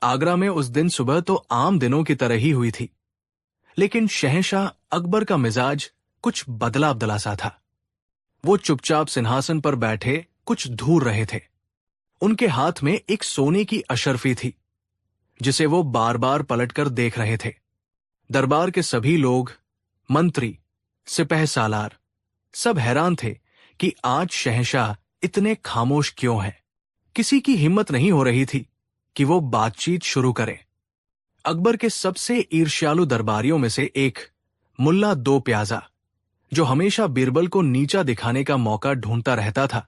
आगरा में उस दिन सुबह तो आम दिनों की तरह ही हुई थी, लेकिन शहंशाह अकबर का मिजाज कुछ बदला बदला सा था। वो चुपचाप सिंहासन पर बैठे कुछ घूर रहे थे। उनके हाथ में एक सोने की अशर्फी थी, जिसे वो बार बार पलटकर देख रहे थे। दरबार के सभी लोग, मंत्री, सिपह सालार, सब हैरान थे कि आज शहंशाह इतने खामोश क्यों हैं। किसी की हिम्मत नहीं हो रही थी कि वो बातचीत शुरू करे। अकबर के सबसे ईर्ष्यालु दरबारियों में से एक, मुल्ला दो प्याजा, जो हमेशा बीरबल को नीचा दिखाने का मौका ढूंढता रहता था,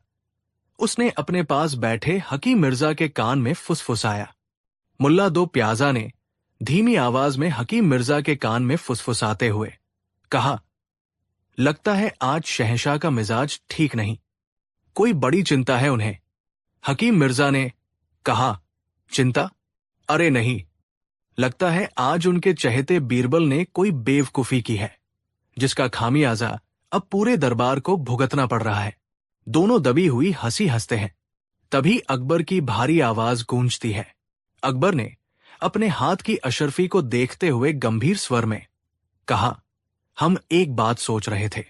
उसने अपने पास बैठे हकीम मिर्जा के कान में फुसफुसाया। मुल्ला दो प्याजा ने धीमी आवाज में हकीम मिर्जा के कान में फुसफुसाते हुए कहा, लगता है आज शहंशाह का मिजाज ठीक नहीं, कोई बड़ी चिंता है उन्हें। हकीम मिर्जा ने कहा, चिंता? अरे नहीं, लगता है आज उनके चहेते बीरबल ने कोई बेवकूफी की है, जिसका खामियाजा अब पूरे दरबार को भुगतना पड़ रहा है। दोनों दबी हुई हंसी हंसते हैं। तभी अकबर की भारी आवाज गूंजती है। अकबर ने अपने हाथ की अशर्फी को देखते हुए गंभीर स्वर में कहा, हम एक बात सोच रहे थे,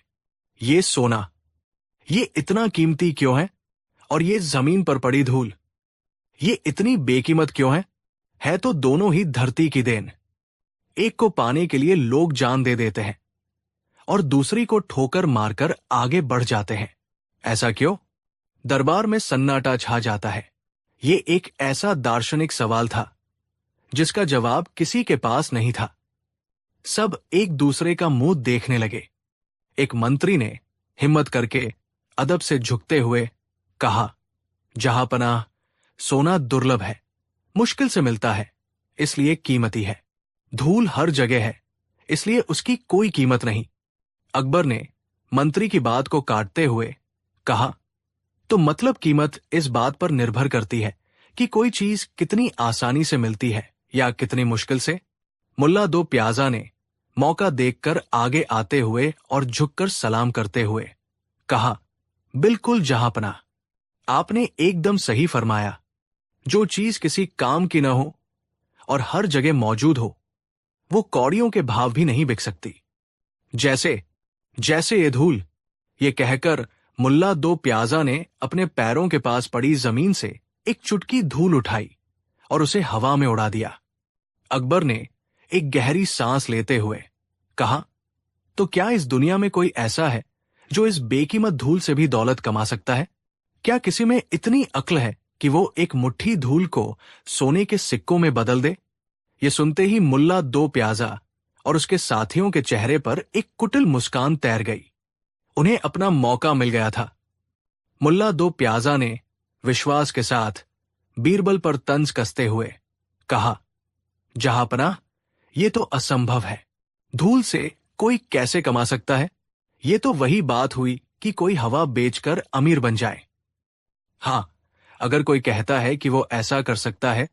ये सोना, ये इतना कीमती क्यों है? और ये जमीन पर पड़ी धूल, ये इतनी बेकीमत क्यों है? है तो दोनों ही धरती की देन। एक को पाने के लिए लोग जान दे देते हैं और दूसरी को ठोकर मारकर आगे बढ़ जाते हैं। ऐसा क्यों? दरबार में सन्नाटा छा जाता है। ये एक ऐसा दार्शनिक सवाल था जिसका जवाब किसी के पास नहीं था। सब एक दूसरे का मुंह देखने लगे। एक मंत्री ने हिम्मत करके अदब से झुकते हुए कहा, जहांपनाह, सोना दुर्लभ है, मुश्किल से मिलता है, इसलिए कीमती है। धूल हर जगह है, इसलिए उसकी कोई कीमत नहीं। अकबर ने मंत्री की बात को काटते हुए कहा, तो मतलब कीमत इस बात पर निर्भर करती है कि कोई चीज कितनी आसानी से मिलती है या कितनी मुश्किल से। मुल्ला दो प्याजा ने मौका देखकर आगे आते हुए और झुककर सलाम करते हुए कहा, बिल्कुल जहांपनाह, आपने एकदम सही फरमाया। जो चीज किसी काम की न हो और हर जगह मौजूद हो, वो कौड़ियों के भाव भी नहीं बिक सकती। जैसे जैसे ये धूल। ये कहकर मुल्ला दो प्याजा ने अपने पैरों के पास पड़ी जमीन से एक चुटकी धूल उठाई और उसे हवा में उड़ा दिया। अकबर ने एक गहरी सांस लेते हुए कहा, तो क्या इस दुनिया में कोई ऐसा है जो इस बेकीमत धूल से भी दौलत कमा सकता है? क्या किसी में इतनी अक्ल है कि वो एक मुट्ठी धूल को सोने के सिक्कों में बदल दे? ये सुनते ही मुल्ला दो प्याजा और उसके साथियों के चेहरे पर एक कुटिल मुस्कान तैर गई। उन्हें अपना मौका मिल गया था। मुल्ला दो प्याजा ने विश्वास के साथ बीरबल पर तंज कसते हुए कहा, जहांपनाह, ये तो असंभव है। धूल से कोई कैसे कमा सकता है? ये तो वही बात हुई कि कोई हवा बेचकर अमीर बन जाए। हां, अगर कोई कहता है कि वो ऐसा कर सकता है,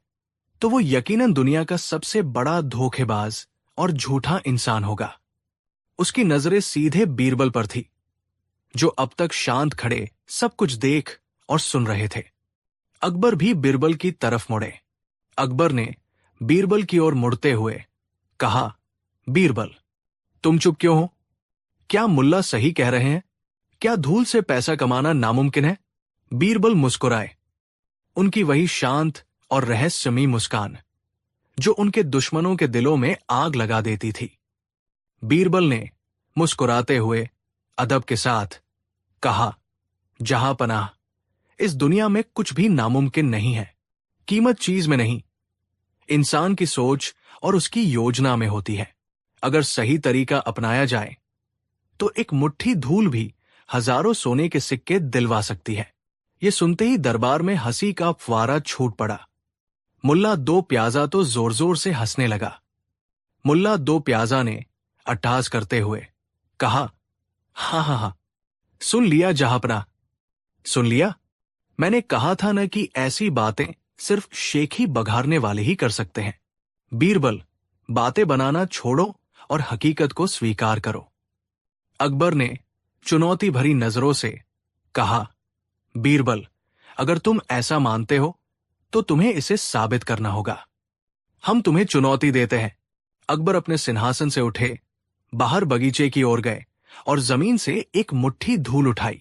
तो वो यकीनन दुनिया का सबसे बड़ा धोखेबाज और झूठा इंसान होगा। उसकी नजरें सीधे बीरबल पर थी, जो अब तक शांत खड़े सब कुछ देख और सुन रहे थे। अकबर भी बीरबल की तरफ मुड़े। अकबर ने बीरबल की ओर मुड़ते हुए कहा, बीरबल, तुम चुप क्यों हो? क्या मुल्ला सही कह रहे हैं? क्या धूल से पैसा कमाना नामुमकिन है? बीरबल मुस्कुराए। उनकी वही शांत और रहस्यमयी मुस्कान जो उनके दुश्मनों के दिलों में आग लगा देती थी। बीरबल ने मुस्कुराते हुए अदब के साथ कहा, जहांपनाह, इस दुनिया में कुछ भी नामुमकिन नहीं है। कीमत चीज में नहीं, इंसान की सोच और उसकी योजना में होती है। अगर सही तरीका अपनाया जाए तो एक मुट्ठी धूल भी हजारों सोने के सिक्के दिलवा सकती है। ये सुनते ही दरबार में हंसी का फव्वारा छूट पड़ा। मुल्ला दो प्याजा तो जोर जोर से हंसने लगा। मुल्ला दो प्याजा ने अट्टहास करते हुए कहा, हाँ हाँ हाँ, सुन लिया जहांपनाह, सुन लिया। मैंने कहा था न कि ऐसी बातें सिर्फ शेख ही बघारने वाले ही कर सकते हैं। बीरबल, बातें बनाना छोड़ो और हकीकत को स्वीकार करो। अकबर ने चुनौती भरी नजरों से कहा, बीरबल, अगर तुम ऐसा मानते हो तो तुम्हें इसे साबित करना होगा। हम तुम्हें चुनौती देते हैं। अकबर अपने सिंहासन से उठे, बाहर बगीचे की ओर गए और जमीन से एक मुट्ठी धूल उठाई।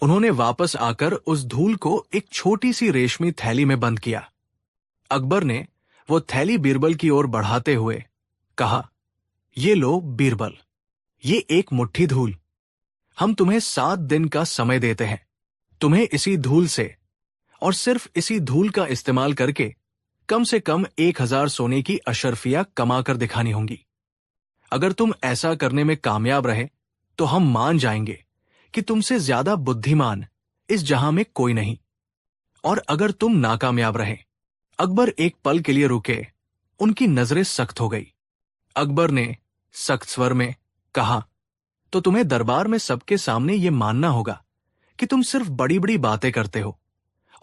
उन्होंने वापस आकर उस धूल को एक छोटी सी रेशमी थैली में बंद किया। अकबर ने वो थैली बीरबल की ओर बढ़ाते हुए कहा, ये लो बीरबल, ये एक मुट्ठी धूल। हम तुम्हें 7 दिन का समय देते हैं। तुम्हें इसी धूल से और सिर्फ इसी धूल का इस्तेमाल करके कम से कम 1000 सोने की अशर्फियां कमा कर दिखानी होंगी। अगर तुम ऐसा करने में कामयाब रहे तो हम मान जाएंगे कि तुमसे ज्यादा बुद्धिमान इस जहां में कोई नहीं। और अगर तुम नाकामयाब रहे। अकबर एक पल के लिए रुके, उनकी नजरें सख्त हो गई। अकबर ने सख्त स्वर में कहा, तो तुम्हें दरबार में सबके सामने यह मानना होगा कि तुम सिर्फ बड़ी बड़ी बातें करते हो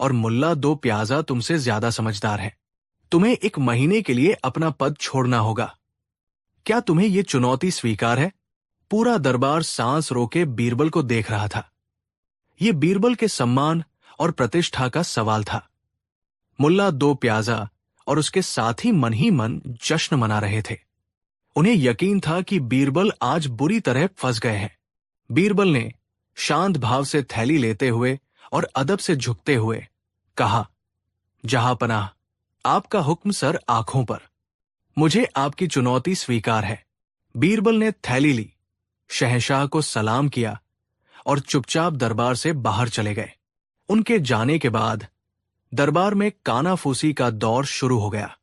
और मुल्ला दो प्याजा तुमसे ज्यादा समझदार है। तुम्हें 1 महीने के लिए अपना पद छोड़ना होगा। क्या तुम्हें यह चुनौती स्वीकार है? पूरा दरबार सांस रोके बीरबल को देख रहा था। यह बीरबल के सम्मान और प्रतिष्ठा का सवाल था। मुल्ला दो प्याजा और उसके साथी मन ही मन जश्न मना रहे थे। उन्हें यकीन था कि बीरबल आज बुरी तरह फंस गए हैं। बीरबल ने शांत भाव से थैली लेते हुए और अदब से झुकते हुए कहा, जहांपनाह, आपका हुक्म सर आंखों पर। मुझे आपकी चुनौती स्वीकार है। बीरबल ने थैली ली, शहंशाह को सलाम किया और चुपचाप दरबार से बाहर चले गए। उनके जाने के बाद दरबार में कानाफूसी का दौर शुरू हो गया।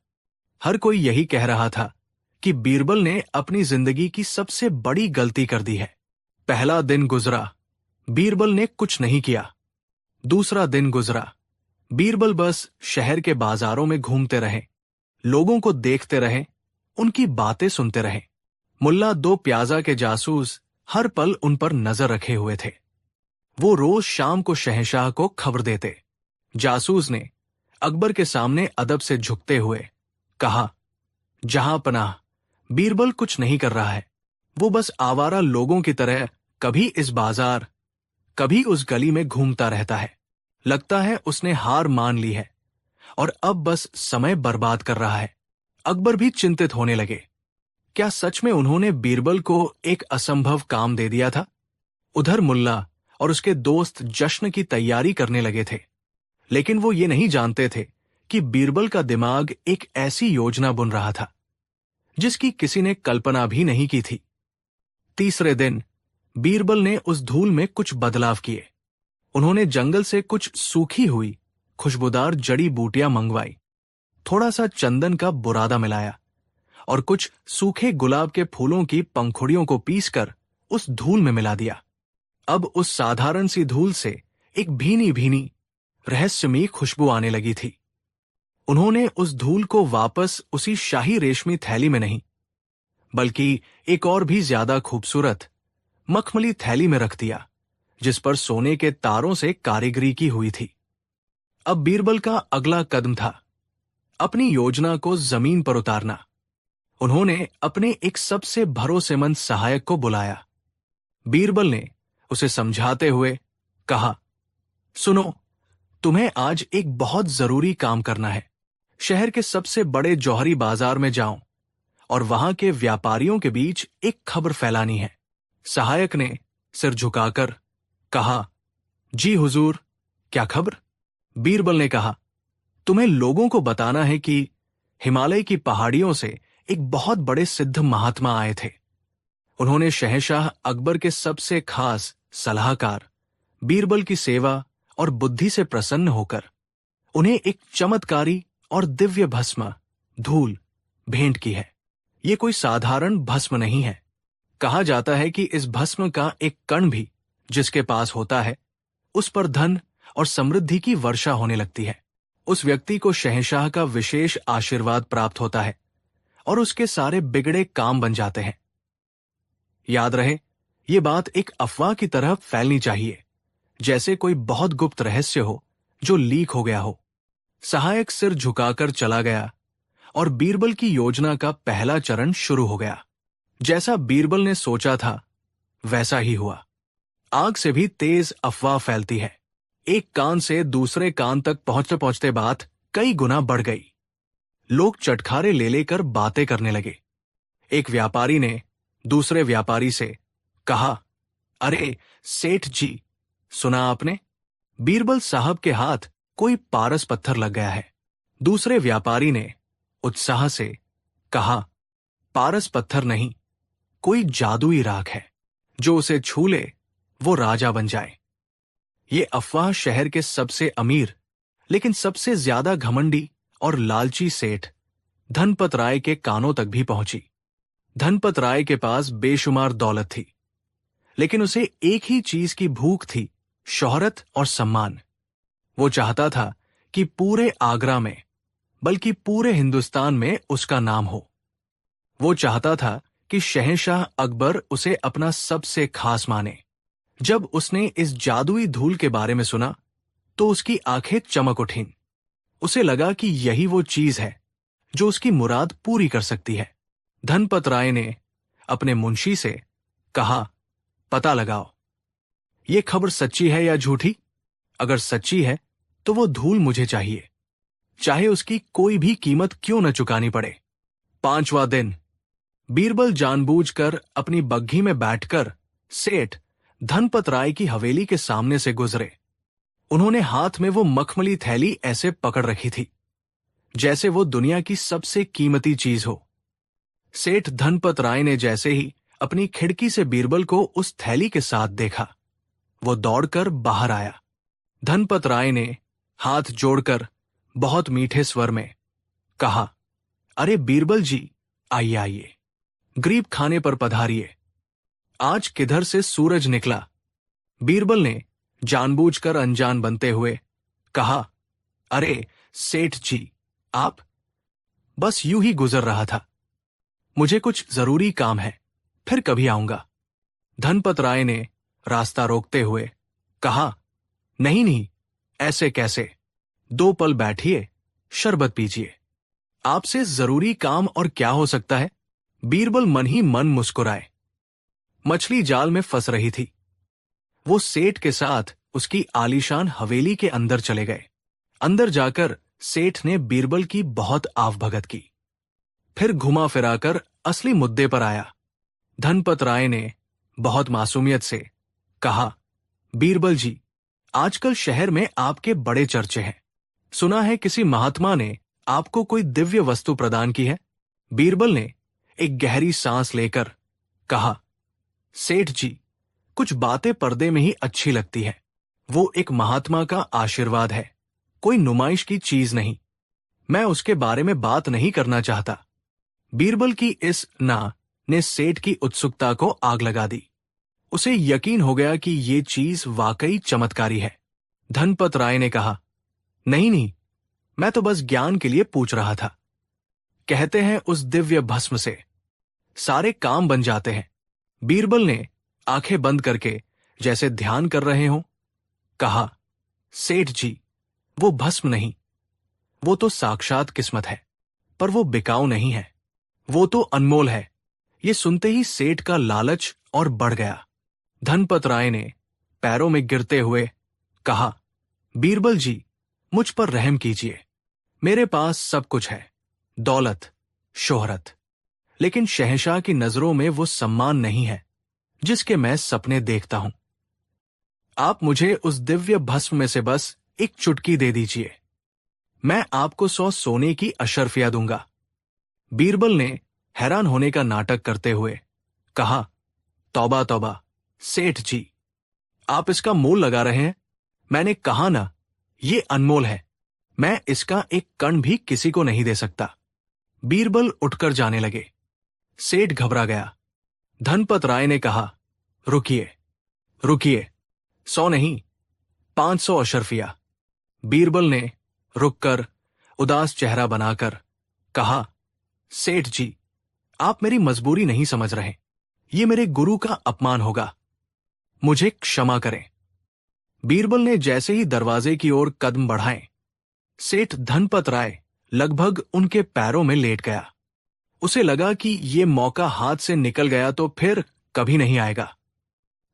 हर कोई यही कह रहा था कि बीरबल ने अपनी जिंदगी की सबसे बड़ी गलती कर दी है। पहला दिन गुजरा, बीरबल ने कुछ नहीं किया। दूसरा दिन गुजरा, बीरबल बस शहर के बाजारों में घूमते रहे, लोगों को देखते रहे, उनकी बातें सुनते रहे। मुल्ला दो प्याजा के जासूस हर पल उन पर नजर रखे हुए थे। वो रोज शाम को शहंशाह को खबर देते। जासूस ने अकबर के सामने अदब से झुकते हुए कहा, जहांपनाह, बीरबल कुछ नहीं कर रहा है। वो बस आवारा लोगों की तरह कभी इस बाजार, कभी उस गली में घूमता रहता है। लगता है उसने हार मान ली है और अब बस समय बर्बाद कर रहा है। अकबर भी चिंतित होने लगे। क्या सच में उन्होंने बीरबल को एक असंभव काम दे दिया था? उधर मुल्ला और उसके दोस्त जश्न की तैयारी करने लगे थे, लेकिन वो ये नहीं जानते थे कि बीरबल का दिमाग एक ऐसी योजना बुन रहा था जिसकी किसी ने कल्पना भी नहीं की थी। तीसरे दिन बीरबल ने उस धूल में कुछ बदलाव किए। उन्होंने जंगल से कुछ सूखी हुई खुशबूदार जड़ी बूटियां मंगवाई, थोड़ा सा चंदन का बुरादा मिलाया और कुछ सूखे गुलाब के फूलों की पंखुड़ियों को पीसकर उस धूल में मिला दिया। अब उस साधारण सी धूल से एक भीनी भीनी रहस्यमयी खुशबू आने लगी थी। उन्होंने उस धूल को वापस उसी शाही रेशमी थैली में नहीं, बल्कि एक और भी ज्यादा खूबसूरत मखमली थैली में रख दिया, जिस पर सोने के तारों से कारीगरी की हुई थी। अब बीरबल का अगला कदम था अपनी योजना को जमीन पर उतारना। उन्होंने अपने एक सबसे भरोसेमंद सहायक को बुलाया। बीरबल ने उसे समझाते हुए कहा, सुनो, तुम्हें आज एक बहुत जरूरी काम करना है। शहर के सबसे बड़े जौहरी बाजार में जाओ और वहां के व्यापारियों के बीच एक खबर फैलानी है। सहायक ने सिर झुकाकर कहा, जी हुजूर, क्या खबर? बीरबल ने कहा, तुम्हें लोगों को बताना है कि हिमालय की पहाड़ियों से एक बहुत बड़े सिद्ध महात्मा आए थे। उन्होंने शहंशाह अकबर के सबसे खास सलाहकार बीरबल की सेवा और बुद्धि से प्रसन्न होकर उन्हें एक चमत्कारी और दिव्य भस्म धूल भेंट की है। ये कोई साधारण भस्म नहीं है। कहा जाता है कि इस भस्म का एक कण भी जिसके पास होता है, उस पर धन और समृद्धि की वर्षा होने लगती है। उस व्यक्ति को शहंशाह का विशेष आशीर्वाद प्राप्त होता है और उसके सारे बिगड़े काम बन जाते हैं। याद रहे, ये बात एक अफवाह की तरह फैलनी चाहिए, जैसे कोई बहुत गुप्त रहस्य हो जो लीक हो गया हो। सहायक सिर झुकाकर चला गया और बीरबल की योजना का पहला चरण शुरू हो गया। जैसा बीरबल ने सोचा था वैसा ही हुआ। आग से भी तेज अफवाह फैलती है। एक कान से दूसरे कान तक पहुंचते पहुंचते बात कई गुना बढ़ गई। लोग चटखारे ले लेकर बातें करने लगे। एक व्यापारी ने दूसरे व्यापारी से कहा, अरे सेठ जी, सुना आपने? बीरबल साहब के हाथ कोई पारस पत्थर लग गया है। दूसरे व्यापारी ने उत्साह से कहा, पारस पत्थर नहीं, कोई जादुई राख है, जो उसे छू ले वो राजा बन जाए। ये अफवाह शहर के सबसे अमीर लेकिन सबसे ज्यादा घमंडी और लालची सेठ धनपत राय के कानों तक भी पहुंची। धनपत राय के पास बेशुमार दौलत थी, लेकिन उसे एक ही चीज की भूख थी, शोहरत और सम्मान। वो चाहता था कि पूरे आगरा में, बल्कि पूरे हिंदुस्तान में उसका नाम हो। वो चाहता था कि शहंशाह अकबर उसे अपना सबसे खास माने। जब उसने इस जादुई धूल के बारे में सुना तो उसकी आंखें चमक उठीं। उसे लगा कि यही वो चीज है जो उसकी मुराद पूरी कर सकती है। धनपत राय ने अपने मुंशी से कहा, पता लगाओ, ये खबर सच्ची है या झूठी? अगर सच्ची है तो वो धूल मुझे चाहिए, चाहे उसकी कोई भी कीमत क्यों न चुकानी पड़े। 5वां दिन। बीरबल जानबूझकर अपनी बग्घी में बैठकर सेठ धनपत राय की हवेली के सामने से गुजरे। उन्होंने हाथ में वो मखमली थैली ऐसे पकड़ रखी थी जैसे वो दुनिया की सबसे कीमती चीज हो। सेठ धनपत राय ने जैसे ही अपनी खिड़की से बीरबल को उस थैली के साथ देखा, वो दौड़कर बाहर आया। धनपत राय ने हाथ जोड़कर बहुत मीठे स्वर में कहा, अरे बीरबल जी, आइए आइए, गरीब खाने पर पधारिए। आज किधर से सूरज निकला? बीरबल ने जानबूझकर अनजान बनते हुए कहा, अरे सेठ जी, आप? बस यूं ही गुजर रहा था, मुझे कुछ जरूरी काम है, फिर कभी आऊंगा। धनपत राय ने रास्ता रोकते हुए कहा, नहीं नहीं, ऐसे कैसे, 2 पल बैठिए, शरबत पीजिए। आपसे जरूरी काम और क्या हो सकता है? बीरबल मन ही मन मुस्कुराए। मछली जाल में फंस रही थी। वो सेठ के साथ उसकी आलीशान हवेली के अंदर चले गए। अंदर जाकर सेठ ने बीरबल की बहुत आवभगत की, फिर घुमा फिराकर असली मुद्दे पर आया। धनपत राय ने बहुत मासूमियत से कहा, बीरबल जी, आजकल शहर में आपके बड़े चर्चे हैं। सुना है किसी महात्मा ने आपको कोई दिव्य वस्तु प्रदान की है। बीरबल ने एक गहरी सांस लेकर कहा, सेठ जी, कुछ बातें पर्दे में ही अच्छी लगती है। वो एक महात्मा का आशीर्वाद है, कोई नुमाइश की चीज नहीं। मैं उसके बारे में बात नहीं करना चाहता। बीरबल की इस ना ने सेठ की उत्सुकता को आग लगा दी। उसे यकीन हो गया कि ये चीज वाकई चमत्कारी है। धनपत राय ने कहा, नहीं नहीं, मैं तो बस ज्ञान के लिए पूछ रहा था। कहते हैं उस दिव्य भस्म से सारे काम बन जाते हैं। बीरबल ने आंखें बंद करके जैसे ध्यान कर रहे हों कहा, सेठ जी, वो भस्म नहीं, वो तो साक्षात किस्मत है, पर वो बिकाऊ नहीं है, वो तो अनमोल है। ये सुनते ही सेठ का लालच और बढ़ गया। धनपत राय ने पैरों में गिरते हुए कहा, बीरबल जी, मुझ पर रहम कीजिए। मेरे पास सब कुछ है, दौलत, शोहरत, लेकिन शहंशाह की नजरों में वो सम्मान नहीं है जिसके मैं सपने देखता हूं। आप मुझे उस दिव्य भस्म में से बस एक चुटकी दे दीजिए, मैं आपको 100 सोने की अशर्फिया दूंगा। बीरबल ने हैरान होने का नाटक करते हुए कहा, तौबा तौबा, सेठ जी, आप इसका मोल लगा रहे हैं। मैंने कहा ना, ये अनमोल है, मैं इसका एक कण भी किसी को नहीं दे सकता। बीरबल उठकर जाने लगे। सेठ घबरा गया। धनपत राय ने कहा, रुकिए रुकिए, 100 नहीं, 500 अशर्फिया। बीरबल ने रुककर उदास चेहरा बनाकर कहा, सेठ जी, आप मेरी मजबूरी नहीं समझ रहे, ये मेरे गुरु का अपमान होगा, मुझे क्षमा करें। बीरबल ने जैसे ही दरवाजे की ओर कदम बढ़ाए, सेठ धनपत राय लगभग उनके पैरों में लेट गया। उसे लगा कि ये मौका हाथ से निकल गया तो फिर कभी नहीं आएगा।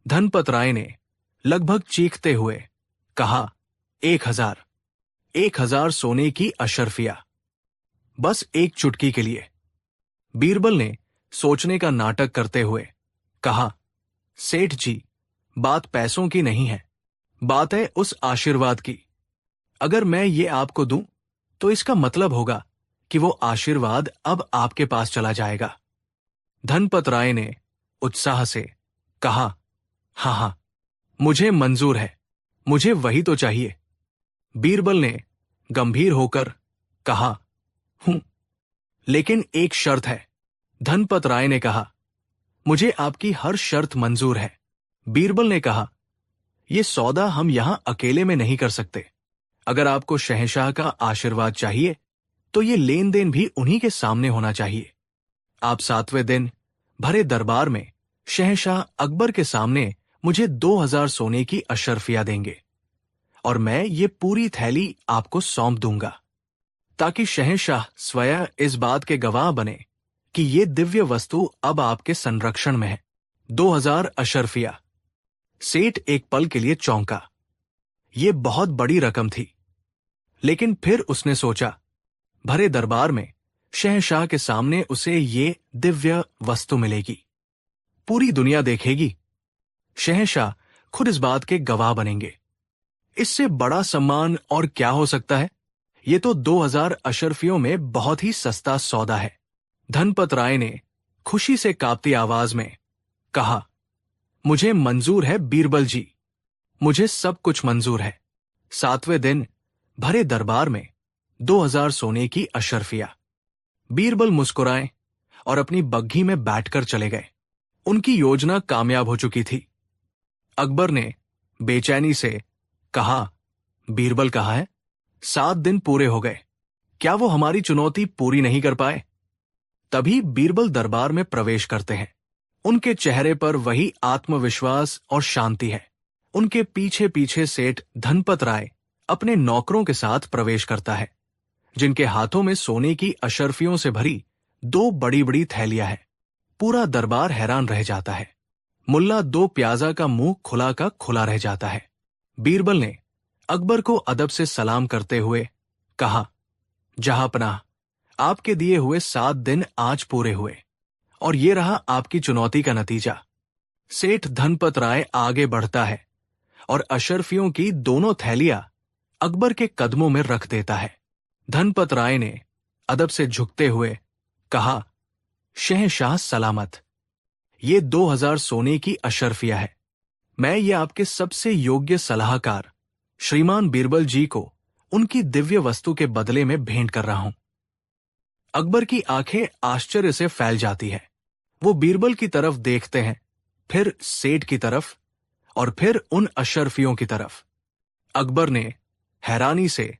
धनपत राय ने लगभग चीखते हुए कहा, 1000 सोने की अशर्फिया। बस एक चुटकी के लिए। बीरबल ने सोचने का नाटक करते हुए कहा, सेठ जी, बात पैसों की नहीं है, बात है उस आशीर्वाद की। अगर मैं ये आपको दूं तो इसका मतलब होगा कि वो आशीर्वाद अब आपके पास चला जाएगा। धनपत राय ने उत्साह से कहा, हाँ हाँ, मुझे मंजूर है, मुझे वही तो चाहिए। बीरबल ने गंभीर होकर कहा, हूं, लेकिन एक शर्त है। धनपत राय ने कहा, मुझे आपकी हर शर्त मंजूर है। बीरबल ने कहा, यह सौदा हम यहां अकेले में नहीं कर सकते। अगर आपको शहंशाह का आशीर्वाद चाहिए तो ये लेन देन भी उन्हीं के सामने होना चाहिए। आप 7वें दिन भरे दरबार में शहंशाह अकबर के सामने मुझे 2000 सोने की अशर्फिया देंगे और मैं ये पूरी थैली आपको सौंप दूंगा, ताकि शहंशाह स्वयं इस बात के गवाह बने कि ये दिव्य वस्तु अब आपके संरक्षण में है। 2000 अशर्फिया। सेठ एक पल के लिए चौंका। ये बहुत बड़ी रकम थी, लेकिन फिर उसने सोचा, भरे दरबार में शहंशाह के सामने उसे ये दिव्य वस्तु मिलेगी, पूरी दुनिया देखेगी, शहंशाह खुद इस बात के गवाह बनेंगे। इससे बड़ा सम्मान और क्या हो सकता है? ये तो 2000 अशर्फियों में बहुत ही सस्ता सौदा है। धनपत राय ने खुशी से कांपती आवाज में कहा, मुझे मंजूर है बीरबल जी, मुझे सब कुछ मंजूर है। 7वें दिन भरे दरबार में 2000 सोने की अशर्फिया। बीरबल मुस्कुराए और अपनी बग्घी में बैठकर चले गए। उनकी योजना कामयाब हो चुकी थी। अकबर ने बेचैनी से कहा, बीरबल कहाँ है? 7 दिन पूरे हो गए, क्या वो हमारी चुनौती पूरी नहीं कर पाए? तभी बीरबल दरबार में प्रवेश करते हैं। उनके चेहरे पर वही आत्मविश्वास और शांति है। उनके पीछे पीछे सेठ धनपत राय अपने नौकरों के साथ प्रवेश करता है, जिनके हाथों में सोने की अशर्फियों से भरी 2 बड़ी बड़ी थैलियां हैं। पूरा दरबार हैरान रह जाता है। मुल्ला 2 प्याजा का मुंह खुला का खुला रह जाता है। बीरबल ने अकबर को अदब से सलाम करते हुए कहा, जहांपनाह, आपके दिए हुए 7 दिन आज पूरे हुए और ये रहा आपकी चुनौती का नतीजा। सेठ धनपत राय आगे बढ़ता है और अशर्फियों की दोनों थैलियां अकबर के कदमों में रख देता है। धनपत राय ने अदब से झुकते हुए कहा, शहंशाह सलामत। ये 2000 सोने की अशर्फिया है। मैं ये आपके सबसे योग्य सलाहकार श्रीमान बीरबल जी को उनकी दिव्य वस्तु के बदले में भेंट कर रहा हूं। अकबर की आंखें आश्चर्य से फैल जाती है। वो बीरबल की तरफ देखते हैं, फिर सेठ की तरफ और फिर उन अशर्फियों की तरफ। अकबर ने हैरानी से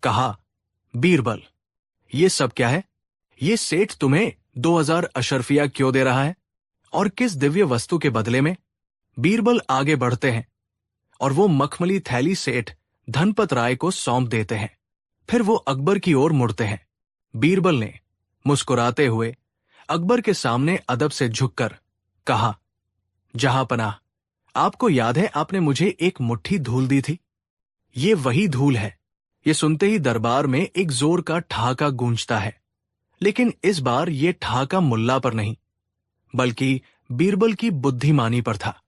कहा, बीरबल, ये सब क्या है? ये सेठ तुम्हें 2000 अशर्फिया क्यों दे रहा है और किस दिव्य वस्तु के बदले में? बीरबल आगे बढ़ते हैं और वो मखमली थैली सेठ धनपत राय को सौंप देते हैं। फिर वो अकबर की ओर मुड़ते हैं। बीरबल ने मुस्कुराते हुए अकबर के सामने अदब से झुककर कहा, जहांपनाह, आपको याद है आपने मुझे एक मुट्ठी धूल दी थी? ये वही धूल है। ये सुनते ही दरबार में एक जोर का ठहाका गूंजता है, लेकिन इस बार ये ठहाका मुल्ला पर नहीं, बल्कि बीरबल की बुद्धिमानी पर था।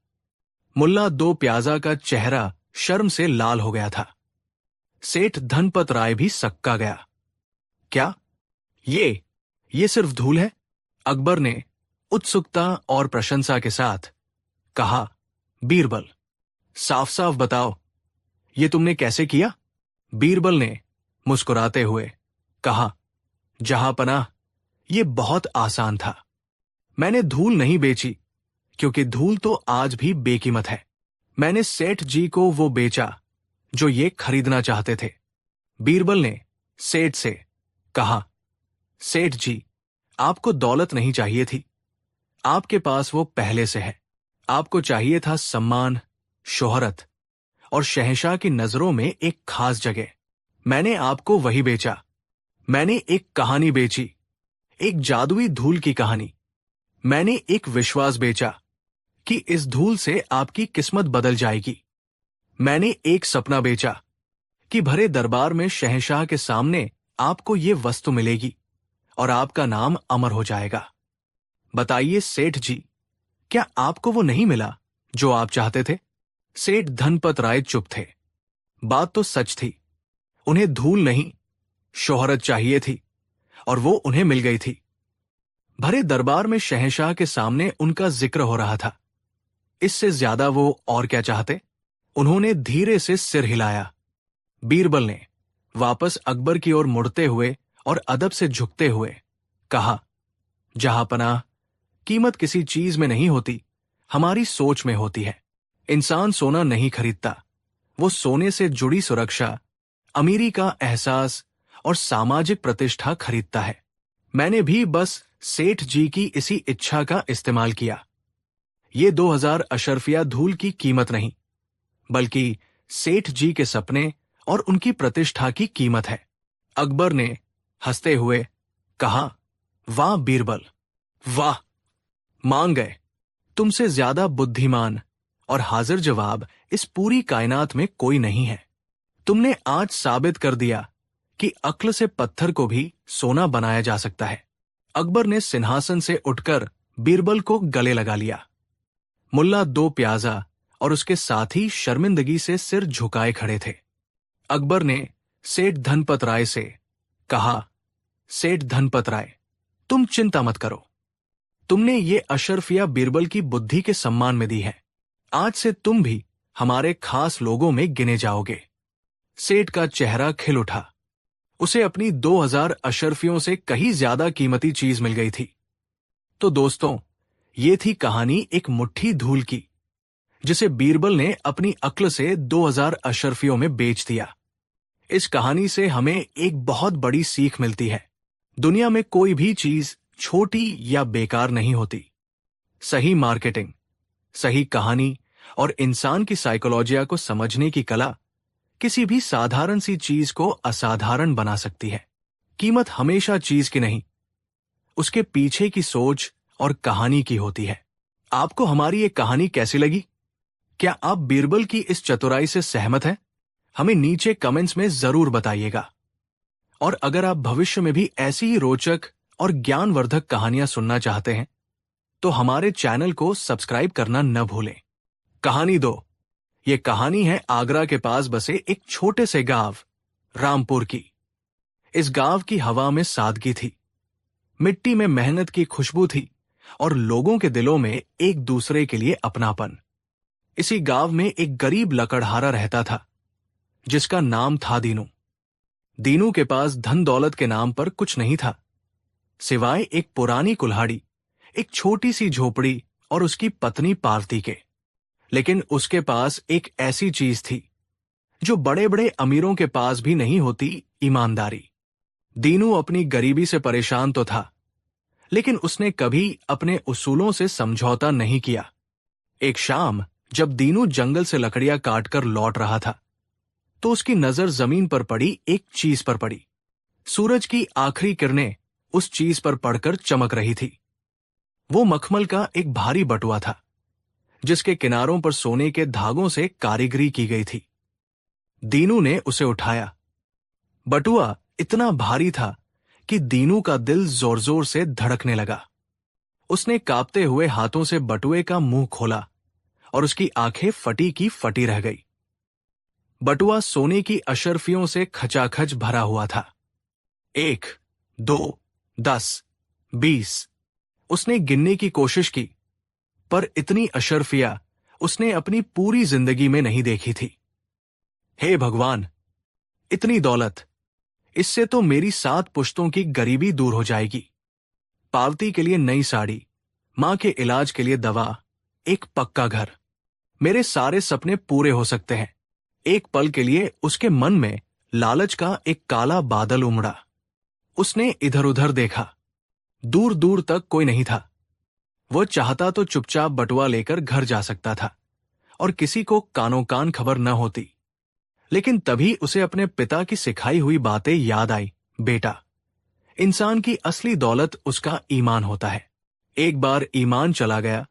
मुल्ला 2 प्याजा का चेहरा शर्म से लाल हो गया था। सेठ धनपत राय भी सक्का गया। क्या ये सिर्फ धूल है? अकबर ने उत्सुकता और प्रशंसा के साथ कहा, बीरबल, साफ साफ बताओ, ये तुमने कैसे किया? बीरबल ने मुस्कुराते हुए कहा, जहांपनाह, ये बहुत आसान था। मैंने धूल नहीं बेची, क्योंकि धूल तो आज भी बेकीमत है। मैंने सेठ जी को वो बेचा जो ये खरीदना चाहते थे। बीरबल ने सेठ से कहा, सेठ जी, आपको दौलत नहीं चाहिए थी, आपके पास वो पहले से है। आपको चाहिए था सम्मान, शोहरत और शहंशाह की नजरों में एक खास जगह। मैंने आपको वही बेचा। मैंने एक कहानी बेची, एक जादुई धूल की कहानी। मैंने एक विश्वास बेचा कि इस धूल से आपकी किस्मत बदल जाएगी। मैंने एक सपना बेचा कि भरे दरबार में शहंशाह के सामने आपको ये वस्तु मिलेगी। और आपका नाम अमर हो जाएगा। बताइए सेठ जी, क्या आपको वो नहीं मिला जो आप चाहते थे? सेठ धनपत राय चुप थे। बात तो सच थी। उन्हें धूल नहीं, शोहरत चाहिए थी, और वो उन्हें मिल गई थी। भरे दरबार में शहंशाह के सामने उनका जिक्र हो रहा था। इससे ज्यादा वो और क्या चाहते? उन्होंने धीरे से सिर हिलाया। बीरबल ने वापस अकबर की ओर मुड़ते हुए और अदब से झुकते हुए कहा, जहांपनाह, कीमत किसी चीज में नहीं होती, हमारी सोच में होती है। इंसान सोना नहीं खरीदता, वो सोने से जुड़ी सुरक्षा, अमीरी का एहसास और सामाजिक प्रतिष्ठा खरीदता है। मैंने भी बस सेठ जी की इसी इच्छा का इस्तेमाल किया। ये 2000 अशरफिया धूल की कीमत नहीं, बल्कि सेठ जी के सपने और उनकी प्रतिष्ठा की कीमत है। अकबर ने हंसते हुए कहा, वाह बीरबल, वाह! मान गए। तुमसे ज्यादा बुद्धिमान और हाजिर जवाब इस पूरी कायनात में कोई नहीं है। तुमने आज साबित कर दिया कि अक्ल से पत्थर को भी सोना बनाया जा सकता है। अकबर ने सिंहासन से उठकर बीरबल को गले लगा लिया। मुल्ला दो प्याजा और उसके साथी शर्मिंदगी से सिर झुकाए खड़े थे। अकबर ने सेठ धनपत राय से कहा, सेठ धनपत राय, तुम चिंता मत करो। तुमने ये अशरफिया बीरबल की बुद्धि के सम्मान में दी है। आज से तुम भी हमारे खास लोगों में गिने जाओगे। सेठ का चेहरा खिल उठा। उसे अपनी 2000 अशरफियों से कहीं ज्यादा कीमती चीज मिल गई थी। तो दोस्तों, ये थी कहानी एक मुट्ठी धूल की, जिसे बीरबल ने अपनी अक्ल से 2000 अशरफियों में बेच दिया। इस कहानी से हमें एक बहुत बड़ी सीख मिलती है। दुनिया में कोई भी चीज छोटी या बेकार नहीं होती। सही मार्केटिंग, सही कहानी और इंसान की साइकोलॉजिया को समझने की कला किसी भी साधारण सी चीज को असाधारण बना सकती है। कीमत हमेशा चीज की नहीं, उसके पीछे की सोच और कहानी की होती है। आपको हमारी ये कहानी कैसी लगी? क्या आप बीरबल की इस चतुराई से सहमत हैं? हमें नीचे कमेंट्स में जरूर बताइएगा। और अगर आप भविष्य में भी ऐसी ही रोचक और ज्ञानवर्धक कहानियां सुनना चाहते हैं, तो हमारे चैनल को सब्सक्राइब करना न भूलें। कहानी 2। ये कहानी है आगरा के पास बसे एक छोटे से गांव रामपुर की। इस गांव की हवा में सादगी थी, मिट्टी में मेहनत की खुशबू थी और लोगों के दिलों में एक दूसरे के लिए अपनापन। इसी गांव में एक गरीब लकड़हारा रहता था, जिसका नाम था दीनू। दीनू के पास धन दौलत के नाम पर कुछ नहीं था, सिवाय एक पुरानी कुल्हाड़ी, एक छोटी सी झोपड़ी और उसकी पत्नी पार्वती के। लेकिन उसके पास एक ऐसी चीज थी जो बड़े बड़े अमीरों के पास भी नहीं होती, ईमानदारी। दीनू अपनी गरीबी से परेशान तो था, लेकिन उसने कभी अपने उसूलों से समझौता नहीं किया। एक शाम जब दीनू जंगल से लकड़ियां काटकर लौट रहा था, तो उसकी नजर जमीन पर पड़ी एक चीज पर पड़ी। सूरज की आखिरी किरणें उस चीज पर पड़कर चमक रही थी। वो मखमल का एक भारी बटुआ था, जिसके किनारों पर सोने के धागों से कारीगरी की गई थी। दीनू ने उसे उठाया। बटुआ इतना भारी था कि दीनू का दिल जोर जोर से धड़कने लगा। उसने कांपते हुए हाथों से बटुए का मुंह खोला और उसकी आंखें फटी की फटी रह गई। बटुआ सोने की अशर्फियों से खचाखच भरा हुआ था। 1, 2, 10, 20 उसने गिनने की कोशिश की, पर इतनी अशर्फिया उसने अपनी पूरी जिंदगी में नहीं देखी थी। हे भगवान, इतनी दौलत! इससे तो मेरी 7 पुश्तों की गरीबी दूर हो जाएगी। पार्वती के लिए नई साड़ी, मां के इलाज के लिए दवा, एक पक्का घर, मेरे सारे सपने पूरे हो सकते हैं। एक पल के लिए उसके मन में लालच का एक काला बादल उमड़ा। उसने इधर उधर देखा, दूर दूर तक कोई नहीं था। वो चाहता तो चुपचाप बटुआ लेकर घर जा सकता था और किसी को कानों कान खबर न होती। लेकिन तभी उसे अपने पिता की सिखाई हुई बातें याद आई। बेटा, इंसान की असली दौलत उसका ईमान होता है। एक बार ईमान चला गया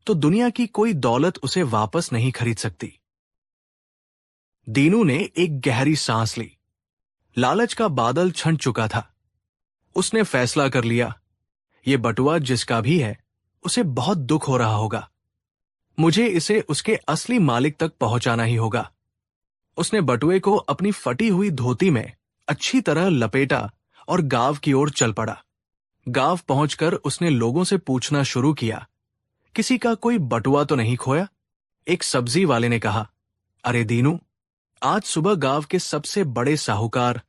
तो दुनिया की कोई दौलत उसे वापस नहीं खरीद सकती। दीनू ने एक गहरी सांस ली। लालच का बादल छंट चुका था। उसने फैसला कर लिया, ये बटुआ जिसका भी है उसे बहुत दुख हो रहा होगा। मुझे इसे उसके असली मालिक तक पहुंचाना ही होगा। उसने बटुए को अपनी फटी हुई धोती में अच्छी तरह लपेटा और गांव की ओर चल पड़ा। गांव पहुंचकर उसने लोगों से पूछना शुरू किया, किसी का कोई बटुआ तो नहीं खोया? एक सब्जी वाले ने कहा, अरे दीनू, आज सुबह गांव के सबसे बड़े साहूकार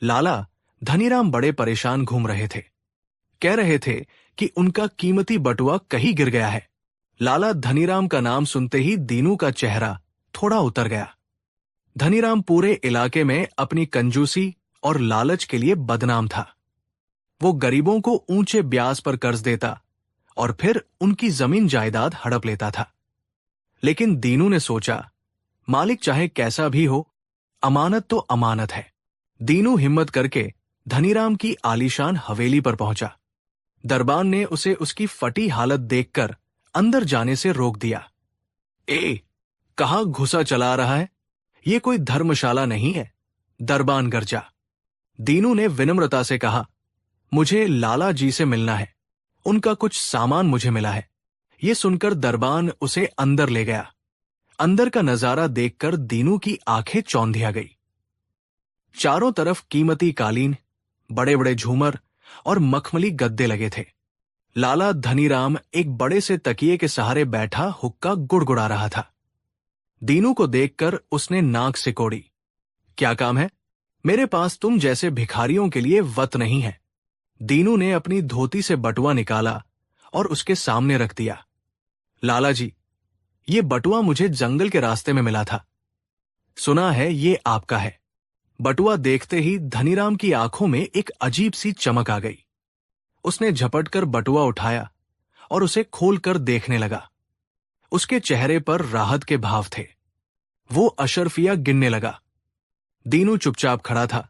लाला धनीराम बड़े परेशान घूम रहे थे। कह रहे थे कि उनका कीमती बटुआ कहीं गिर गया है। लाला धनीराम का नाम सुनते ही दीनू का चेहरा थोड़ा उतर गया। धनीराम पूरे इलाके में अपनी कंजूसी और लालच के लिए बदनाम था। वो गरीबों को ऊंचे ब्याज पर कर्ज देता और फिर उनकी जमीन जायदाद हड़प लेता था। लेकिन दीनू ने सोचा, मालिक चाहे कैसा भी हो, अमानत तो अमानत है। दीनू हिम्मत करके धनीराम की आलीशान हवेली पर पहुंचा। दरबान ने उसे उसकी फटी हालत देखकर अंदर जाने से रोक दिया। कहाँ घुसा चला रहा है? ये कोई धर्मशाला नहीं है, दरबान गरजा। दीनू ने विनम्रता से कहा, मुझे लाला जी से मिलना है, उनका कुछ सामान मुझे मिला है। ये सुनकर दरबान उसे अंदर ले गया। अंदर का नजारा देखकर दीनू की आंखें चौंधिया गई। चारों तरफ कीमती कालीन, बड़े बड़े झूमर और मखमली गद्दे लगे थे। लाला धनीराम एक बड़े से तकिए के सहारे बैठा हुक्का गुड़गुड़ा रहा था। दीनू को देखकर उसने नाक सिकोड़ी। क्या काम है? मेरे पास तुम जैसे भिखारियों के लिए वत नहीं है। दीनू ने अपनी धोती से बटुआ निकाला और उसके सामने रख दिया। लाला जी, ये बटुआ मुझे जंगल के रास्ते में मिला था। सुना है ये आपका है। बटुआ देखते ही धनीराम की आंखों में एक अजीब सी चमक आ गई। उसने झपटकर बटुआ उठाया और उसे खोलकर देखने लगा। उसके चेहरे पर राहत के भाव थे। वो अशर्फिया गिनने लगा। दीनू चुपचाप खड़ा था।